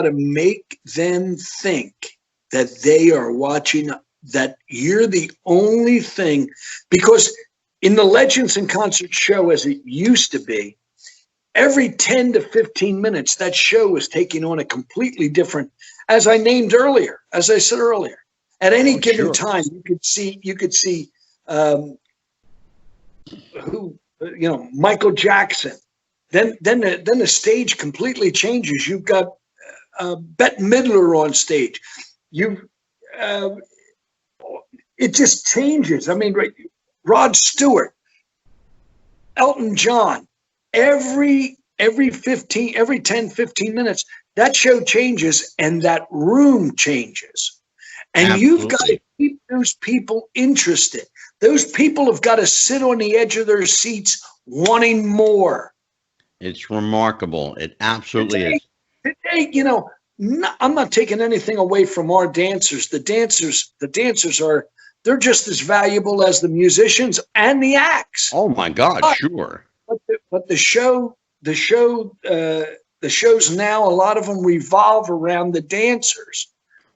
to make them think that they are watching, that you're the only thing, because in the Legends in Concert show, as it used to be, every 10 to 15 minutes, that show was taking on a completely different, as I said earlier, at any given time, you could see Michael Jackson. Then the stage completely changes. You've got Bette Midler on stage. It just changes. I mean, Rod Stewart, Elton John, every 10, 15 minutes, that show changes and that room changes. And Absolutely. You've got to keep those people interested. Those people have got to sit on the edge of their seats wanting more. It's remarkable. It absolutely is. Today, I'm not taking anything away from our dancers. The dancers they're just as valuable as the musicians and the acts. Oh my God, sure. But the shows now, a lot of them revolve around the dancers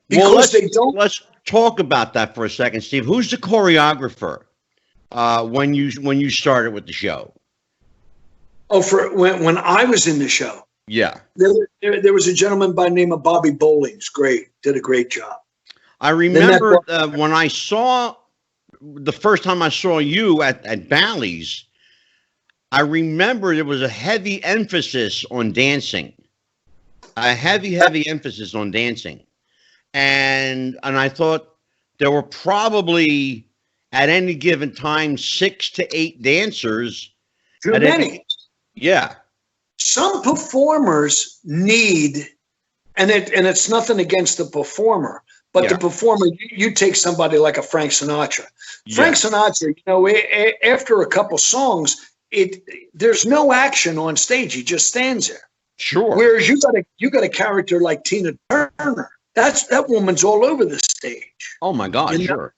because they don't. Let's talk about that for a second, Steve. Who's the choreographer when you started with the show? Oh, for when I was in the show. Yeah. There was a gentleman by the name of Bobby Bowlings. Great. Did a great job. I remember when I saw the first time I saw you at Bally's, I remember there was a heavy emphasis on dancing. A heavy emphasis on dancing. And I thought there were probably at any given time 6 to 8 dancers. Too many. Yeah. Some performers need, and it's nothing against the performer, but the performer, you take somebody like a Frank Sinatra. Frank Sinatra, after a couple songs, there's no action on stage. He just stands there. Sure. Whereas you got a character like Tina Turner. That woman's all over the stage. Oh my God, sure.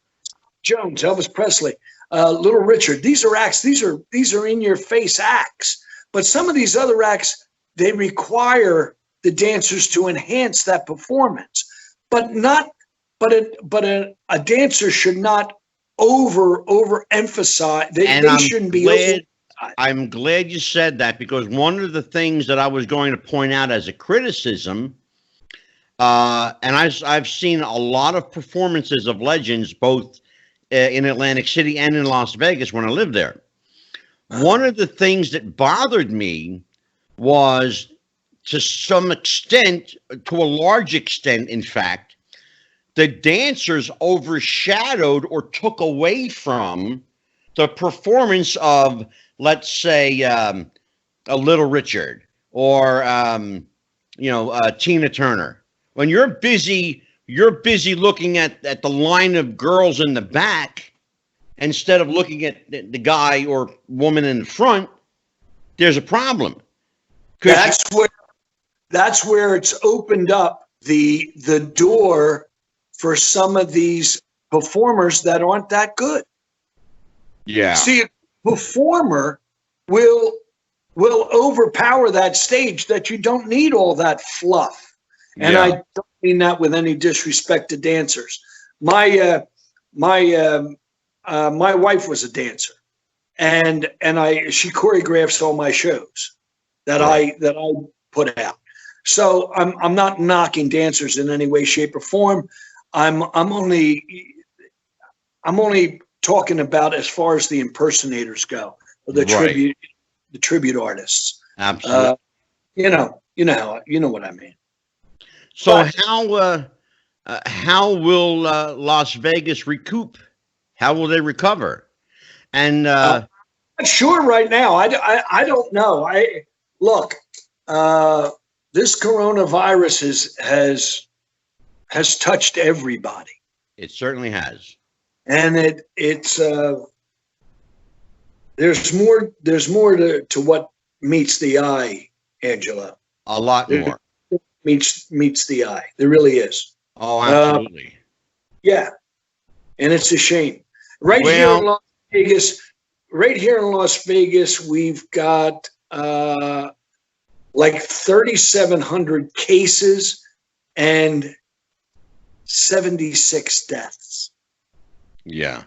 Jones, Elvis Presley, Little Richard. These are acts. These are in your face acts. But some of these other acts, they require the dancers to enhance that performance. But a dancer should not overemphasize. They shouldn't be. I'm glad you said that, because one of the things that I was going to point out as a criticism, and I've seen a lot of performances of legends, both in Atlantic City and in Las Vegas when I lived there. One of the things that bothered me was, to some extent, to a large extent, in fact, the dancers overshadowed or took away from the performance of, let's say, a Little Richard or Tina Turner. When you're busy looking at the line of girls in the back instead of looking at the guy or woman in the front, there's a problem. That's where it's opened up the door for some of these performers that aren't that good. Yeah. See, a performer will overpower that stage, that you don't need all that fluff. And I don't mean that with any disrespect to dancers. My wife was a dancer, and she choreographs all my shows that I put out. So I'm not knocking dancers in any way, shape, or form. I'm only talking about as far as the impersonators go, or the tribute artists. Absolutely. You know what I mean. So how will Las Vegas recoup? How will they recover? And I'm not sure right now. I don't know. Look. This coronavirus has touched everybody. It certainly has. And it's there's more to what meets the eye, Angelo. A lot more. Meets the eye. There really is. Oh, absolutely. Yeah. And it's a shame. Right here in Las Vegas, we've got like 3,700 cases and 76 deaths. Yeah.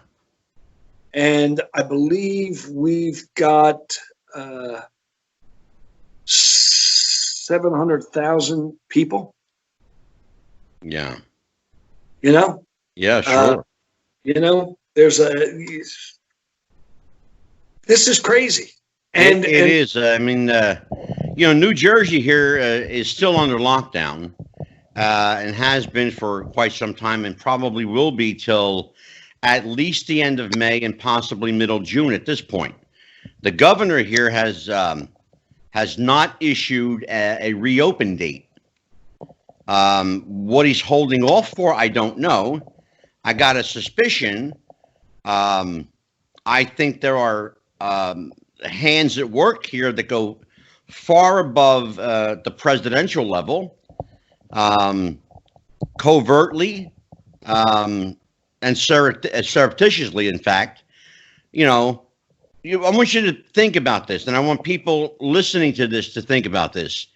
And I believe we've got 700,000 people. Yeah. Yeah, sure. This is crazy. And it is. I mean, New Jersey here is still under lockdown and has been for quite some time, and probably will be till at least the end of May and possibly middle June at this point. The governor here has not issued a reopen date. What he's holding off for, I don't know. I got a suspicion. I think there are hands at work here that go far above the presidential level, covertly and surreptitiously, in fact. I want you to think about this, and I want people listening to this to think about this.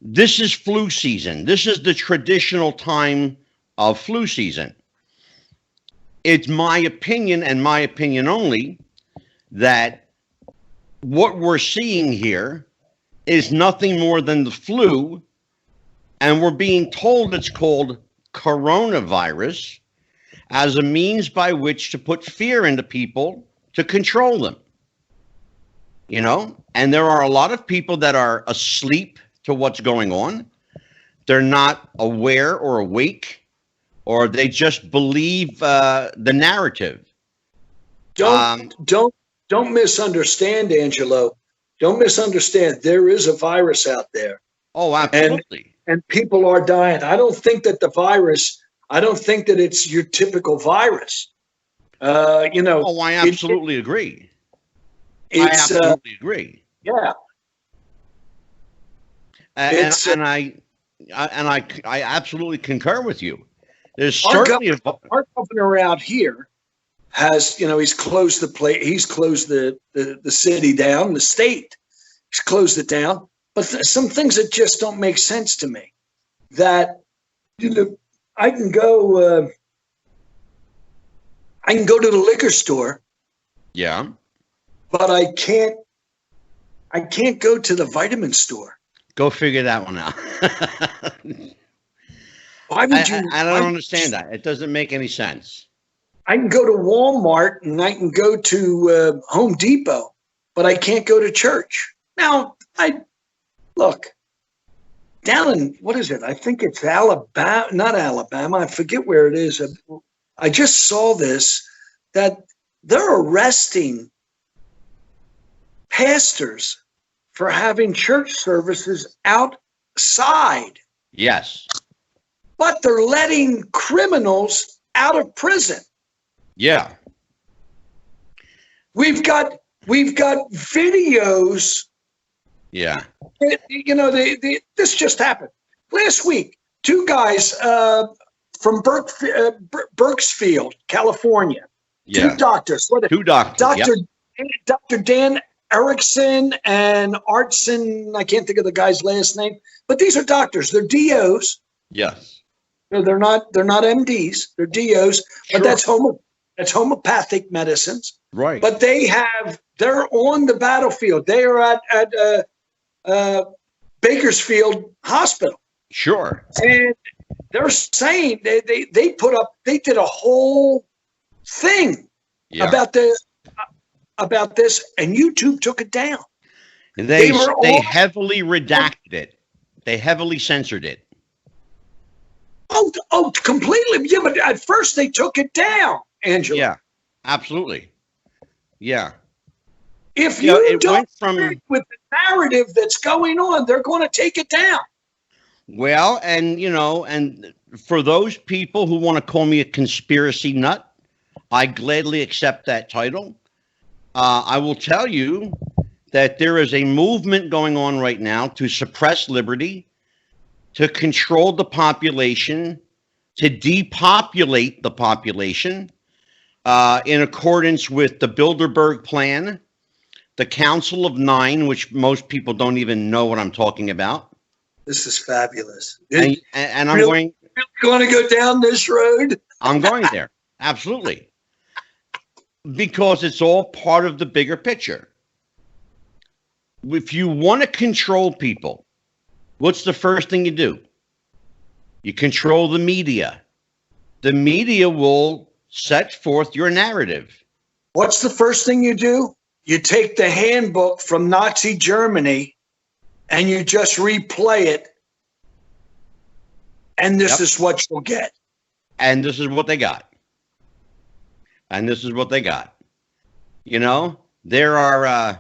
This is flu season. This is the traditional time of flu season. It's my opinion, and my opinion only, that what we're seeing here is nothing more than the flu, and we're being told it's called coronavirus as a means by which to put fear into people to control them. And there are a lot of people that are asleep to what's going on. They're not aware or awake, or they just believe the narrative. Don't misunderstand, Angelo. Don't misunderstand. There is a virus out there. Oh, absolutely. And people are dying. I don't think that it's your typical virus. Oh, I absolutely agree. I absolutely agree. Yeah. And I absolutely concur with you. There's certainly our governor out here has, he's closed the city down, the state. He's closed it down. But some things that just don't make sense to me. That I can go to the liquor store. Yeah. But I can't go to the vitamin store. Go figure that one out. Why would you? I don't understand that. It doesn't make any sense. I can go to Walmart and I can go to Home Depot, but I can't go to church. Now, look, down in, what is it? I think it's Alabama, not Alabama. I forget where it is. I just saw this, that they're arresting pastors for having church services outside. Yes. But they're letting criminals out of prison. Yeah. We've got videos. Yeah. This just happened last week. Two guys from Berksfield, California. Yeah. Two doctors. Two doctors. Dr. Dan Erickson and Artson. I can't think of the guy's last name, but these are doctors. They're DOs. Yes. They're not MDs. They're DOs. But Sure. that's homeopathic medicines. Right. But they're on the battlefield. They are at Bakersfield Hospital. Sure. And they're saying they did a whole thing about this, and YouTube took it down. They heavily redacted it. They heavily censored it. Oh, completely. Yeah, but at first they took it down, Angela. Yeah, absolutely. Yeah. If you don't agree with the narrative that's going on, they're going to take it down. Well, and for those people who want to call me a conspiracy nut, I gladly accept that title. I will tell you that there is a movement going on right now to suppress liberty, to control the population, to depopulate the population, in accordance with the Bilderberg Plan, the Council of Nine, which most people don't even know what I'm talking about. This is fabulous. And I'm going to go down this road. I'm going there. Absolutely. Because it's all part of the bigger picture. If you want to control people, what's the first thing you do? You control the media. The media will set forth your narrative. What's the first thing you do? You take the handbook from Nazi Germany and you just replay it. And this is what you'll get. And this is what they got. There are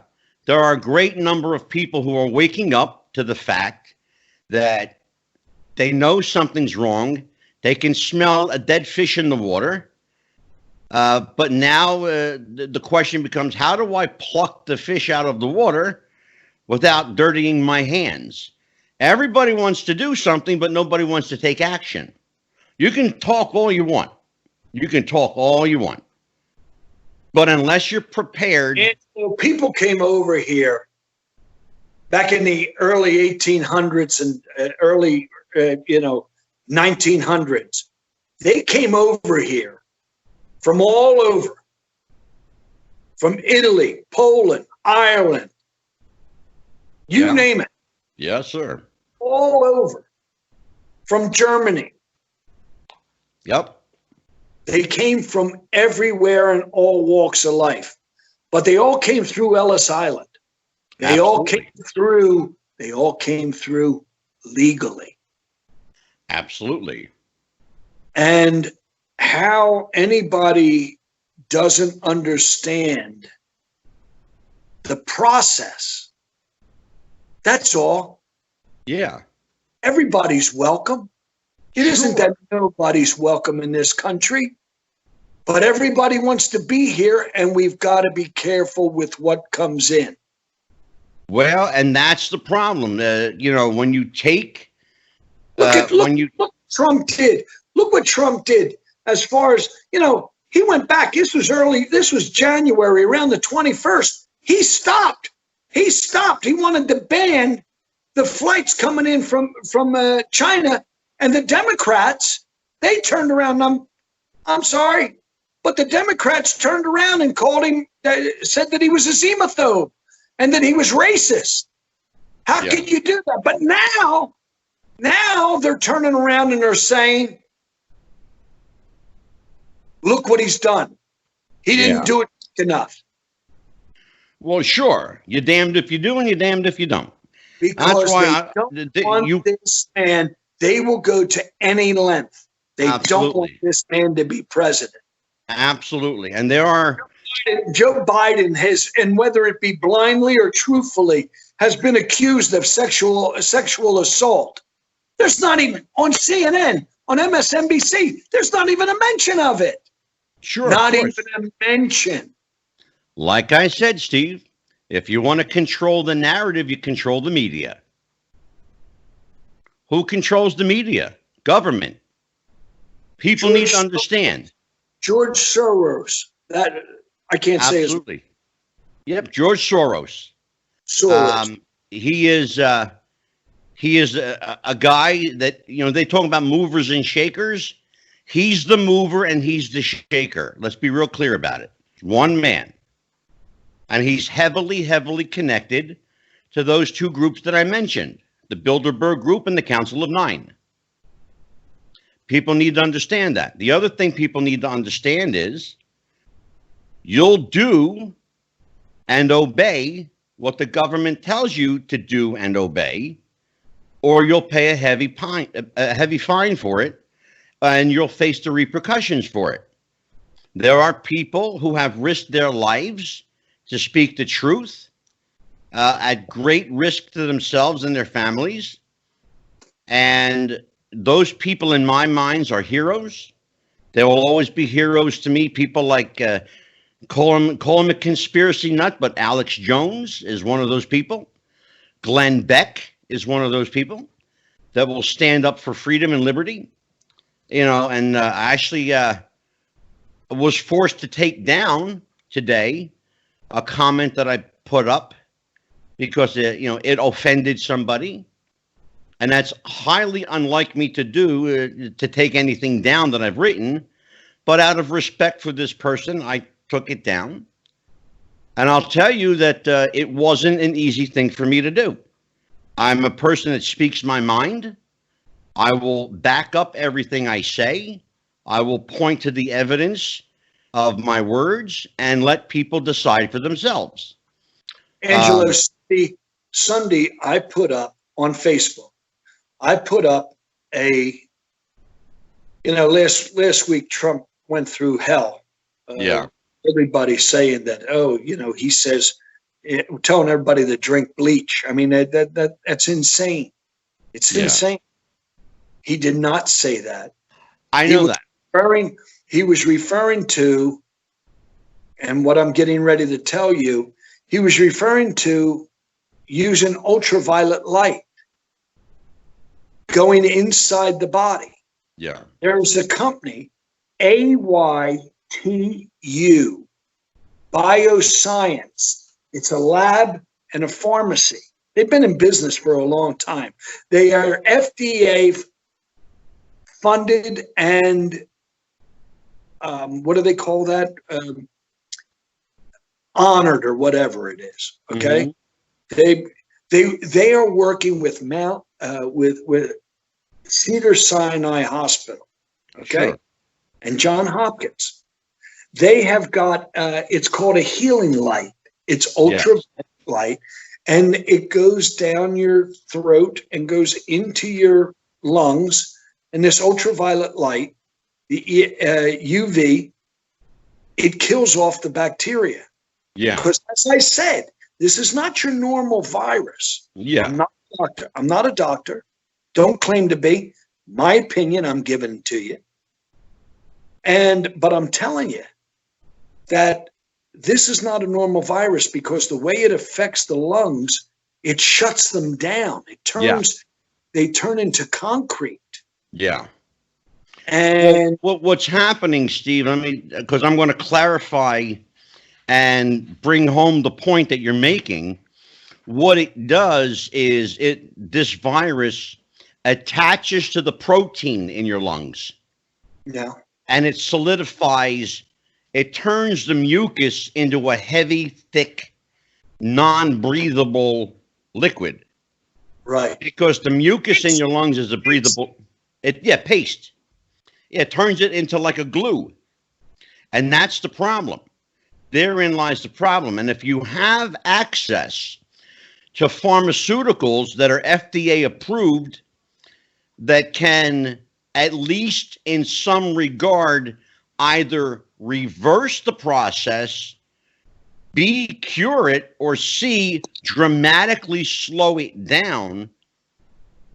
a great number of people who are waking up to the fact that they know something's wrong. They can smell a dead fish in the water. But now the question becomes, how do I pluck the fish out of the water without dirtying my hands? Everybody wants to do something, but nobody wants to take action. You can talk all you want. But unless you're prepared. People came over here back in the early 1800s and early 1900s. They came over here from all over, from Italy, Poland, Ireland, you name it. Yes, sir. All over, from Germany. Yep. They came from everywhere in all walks of life, but they all came through Ellis Island. They all came through legally. Absolutely. And how anybody doesn't understand the process. That's all. Yeah. Everybody's welcome. It isn't that nobody's welcome in this country, but everybody wants to be here, and we've got to be careful with what comes in. Well, and that's the problem. When you take, look what Trump did. Look what Trump did. As far as he went back. This was January, around the 21st. He stopped. He wanted to ban the flights coming in from China, and the Democrats, they turned around. I'm sorry, but the Democrats turned around and called him, said that he was a xenophobe and that he was racist. How can you do that? But now they're turning around and they're saying, look what he's done. He didn't do it enough. Well, sure. You're damned if you do and you're damned if you don't. Because they don't want this man. They will go to any length. They don't want this man to be president. Absolutely. And there are... Joe Biden has, and whether it be blindly or truthfully, has been accused of sexual assault. There's not even, on CNN, on MSNBC, there's not even a mention of it. Sure. Not even a mention. Like I said, Steve, if you want to control the narrative, you control the media. Who controls the media? Government. People need to understand. George Soros. That I can't say. Absolutely. Yep, George Soros. He is a guy that, they talk about movers and shakers. He's the mover and he's the shaker. Let's be real clear about it. One man. And he's heavily, heavily connected to those two groups that I mentioned, the Bilderberg Group and the Council of Nine. People need to understand that. The other thing people need to understand is you'll do and obey what the government tells you to do and obey, or you'll pay a heavy fine for it, and you'll face the repercussions for it. There are people who have risked their lives to speak the truth at great risk to themselves and their families. And those people in my minds are heroes. They will always be heroes to me. People like, call him a conspiracy nut, but Alex Jones is one of those people. Glenn Beck is one of those people that will stand up for freedom and liberty. And I actually was forced to take down today a comment that I put up because it offended somebody, and that's highly unlike me to do, to take anything down that I've written. But out of respect for this person, I took it down, and I'll tell you that it wasn't an easy thing for me to do. I'm a person that speaks my mind. I will back up everything I say. I will point to the evidence of my words and let people decide for themselves. Angelo, Sunday, I put up on Facebook, last week Trump went through hell. Everybody saying that, he says, telling everybody to drink bleach. I mean, that's insane. It's insane. He did not say that. I know that. He was referring to, and what I'm getting ready to tell you, he was referring to using ultraviolet light going inside the body. Yeah. There's a company, AYTU, Bioscience. It's a lab and a pharmacy. They've been in business for a long time. They are FDA funded and what do they call that? Honored or whatever it is. Okay. Mm-hmm. They are working with with Cedar Sinai Hospital. Okay. Sure. And John Hopkins. They have got it's called a healing light. It's ultraviolet light, and it goes down your throat and goes into your lungs. And this ultraviolet light, the UV, it kills off the bacteria. Yeah. Because as I said, this is not your normal virus. Yeah. I'm not a doctor. I'm not a doctor. Don't claim to be. My opinion, I'm giving to you. But I'm telling you that this is not a normal virus because the way it affects the lungs, it shuts them down. They turn into concrete. Yeah. And what's happening, Steve, because I'm going to clarify and bring home the point that you're making. What it does is this virus attaches to the protein in your lungs. Yeah. And it solidifies, it turns the mucus into a heavy, thick, non-breathable liquid. Right. Because the mucus in your lungs is a breathable, paste. It turns it into like a glue. And that's the problem. Therein lies the problem. And if you have access to pharmaceuticals that are FDA approved, that can, at least in some regard, either reverse the process, B, cure it, or C, dramatically slow it down,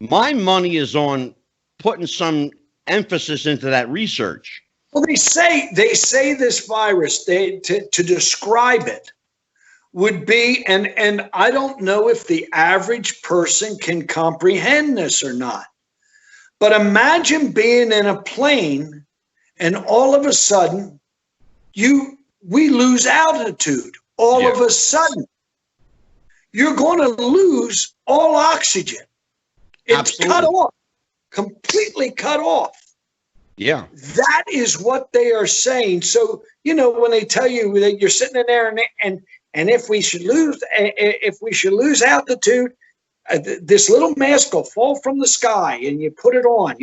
my money is on putting some emphasis into that research. Well, they say this virus, to describe it, would be, and I don't know if the average person can comprehend this or not, but imagine being in a plane and all of a sudden we lose altitude. All of a sudden, you're going to lose all oxygen. It's Absolutely. cut off, completely cut off. Yeah. That is what they are saying. So, when they tell you that you're sitting in there and if we should lose altitude, this little mask will fall from the sky and you put it on.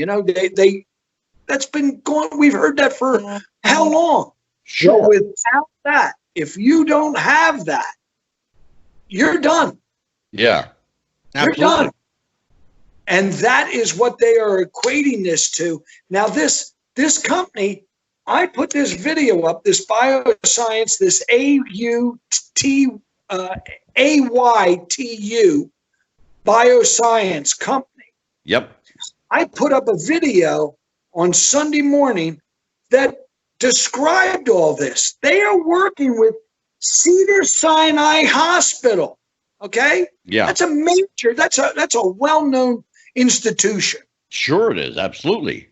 That's been going. We've heard that for how long? Sure. Well, without that, if you don't have that, you're done. Yeah. Absolutely. You're done. And that is what they are equating this to. Now, this company, I put this video up, this bioscience, this AYTU bioscience company. Yep. I put up a video on Sunday morning that described all this. They are working with Cedars-Sinai Hospital. Okay? Yeah. That's a well-known institution. Sure it is. Absolutely.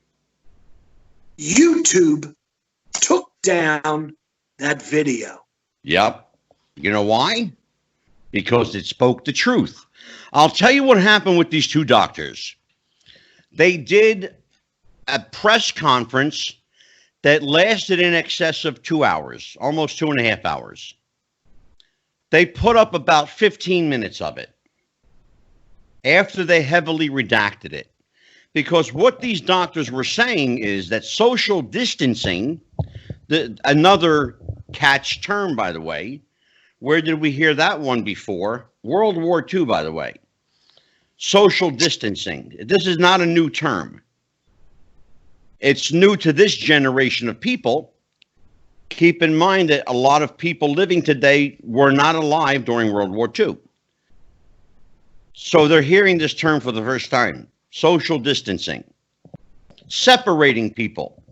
YouTube took down that video. Yep. You know why? Because it spoke the truth. I'll tell you what happened with these two doctors. They did a press conference that lasted in excess of 2 hours, almost 2.5 hours. They put up about 15 minutes of it after they heavily redacted it. Because what these doctors were saying is that social distancing, another catch term, by the way, where did we hear that one before? World War II, by the way. Social distancing. This is not a new term. It's new to this generation of people. Keep in mind that a lot of people living today were not alive during World War II. So they're hearing this term for the first time. Social distancing. Separating people.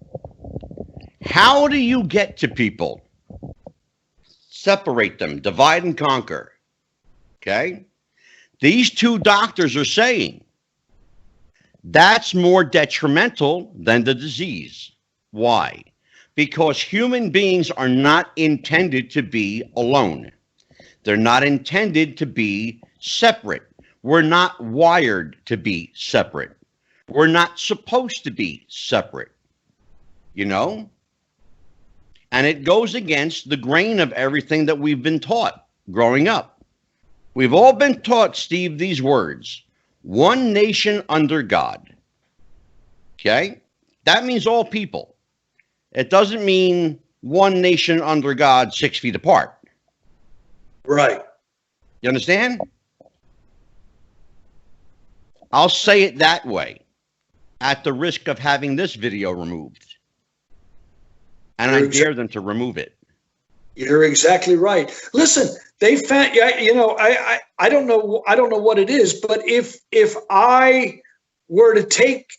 How do you get to people? Separate them. Divide and conquer. Okay? These two doctors are saying that's more detrimental than the disease. Why? Because human beings are not intended to be alone. They're not intended to be separate. We're not wired to be separate. We're not supposed to be separate. And it goes against the grain of everything that we've been taught growing up. We've all been taught, Steve, these words: one nation under God. Okay? That means all people. It doesn't mean one nation under God 6 feet apart. Right. You understand? I'll say it that way, at the risk of having this video removed. And I dare them to remove it. You're exactly right. Listen, they found, you know, I don't know, what it is, but if I were to take,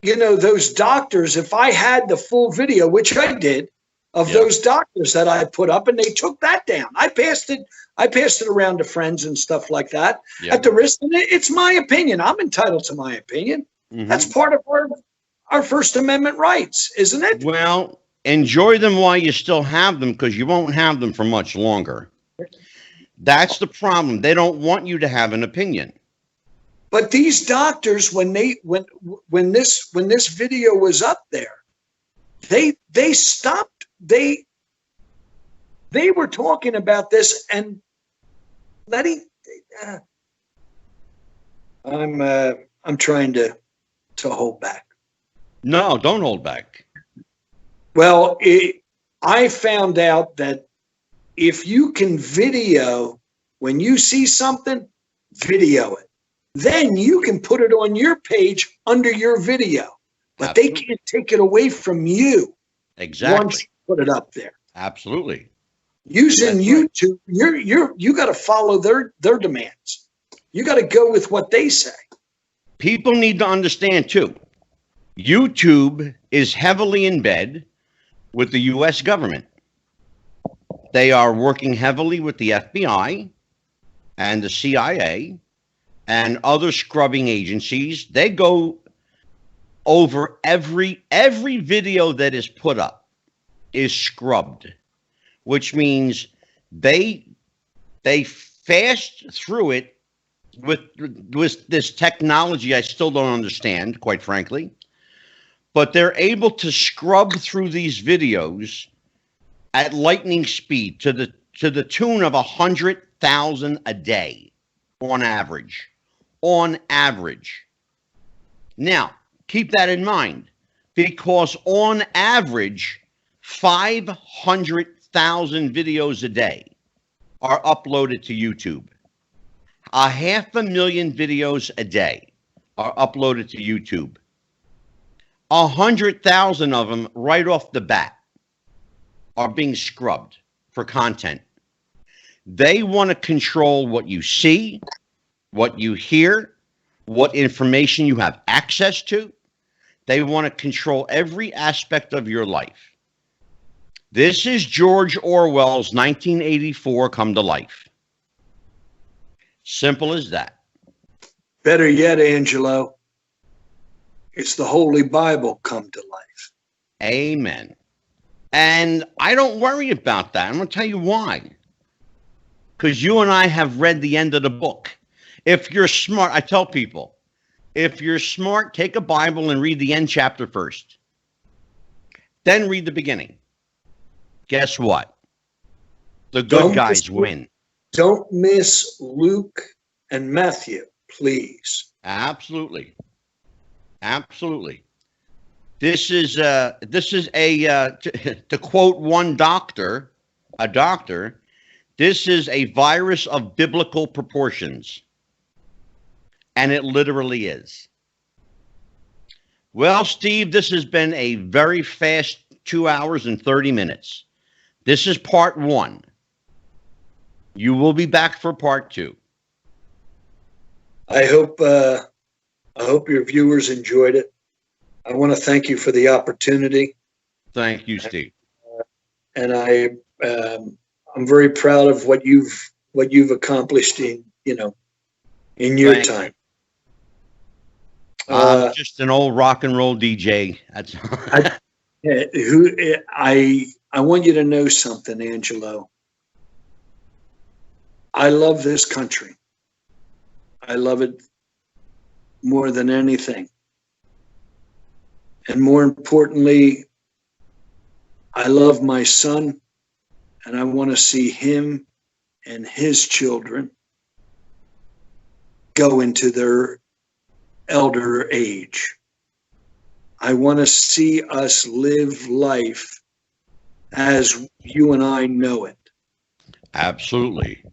you know, those doctors, if I had the full video, which I did, of those doctors that I put up, and they took that down. I passed it around to friends and stuff like that. At the risk, and it's my opinion. I'm entitled to my opinion. That's part of our First Amendment rights, isn't it? Well, enjoy them while you still have them, because you won't have them for much longer. That's the problem. They don't want you to have an opinion. But these doctors, when this video was up there, they stopped. They were talking about this and letting. I'm trying to hold back. No, don't hold back. Well, I found out that if you can video, when you see something, video it. Then you can put it on your page under your video. But Absolutely. They can't take it away from you. Exactly. Once you put it up there. Absolutely. Using YouTube, you got to follow their demands. You got to go with what they say. People need to understand too. YouTube is heavily in bed with the U.S. government. They are working heavily with the FBI and the CIA and other scrubbing agencies. They go over every video that is put up is scrubbed, which means they fast through it with this technology I still don't understand, quite frankly. But they're able to scrub through these videos at lightning speed to the tune of 100,000 a day on average. On average. Now, keep that in mind, because on average, 500,000 videos a day are uploaded to YouTube. 500,000 videos a day are uploaded to YouTube. 100,000 of them right off the bat are being scrubbed for content. They want to control what you see, what you hear, what information you have access to. They want to control every aspect of your life. This is George Orwell's 1984 come to life. Simple as that. Better yet, Angelo, it's the Holy Bible come to life. Amen. And I don't worry about that. I'm going to tell you why. Because you and I have read the end of the book. If you're smart, I tell people, if you're smart, take a Bible and read the end chapter first. Then read the beginning. Guess what? The good guys win. Don't miss Luke and Matthew, please. Absolutely. Absolutely. This is to quote one doctor, this is a virus of biblical proportions. And it literally is. Well, Steve, this has been a very fast 2 hours and 30 minutes. This is part one. You will be back for part two. I hope your viewers enjoyed it. I want to thank you for the opportunity. Thank you, Steve. And I'm very proud of what you've accomplished in your time. I'm just an old rock and roll DJ. That's I want you to know something, Angelo. I love this country. I love it more than anything. And more importantly, I love my son, and I want to see him and his children go into their elder age. I want to see us live life as you and I know it. Absolutely.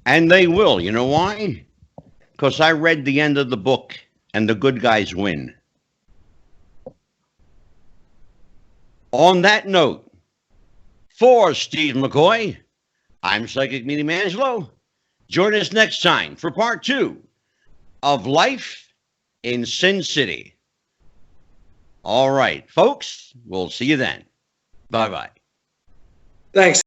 And they will. You know why? Because I read the end of the book, and the good guys win. On that note, For Steve McCoy, I'm Psychic Medium Angelo. Join us next time for part 2 of Life in Sin City. All right, folks, we'll see you then. Bye-bye. Thanks.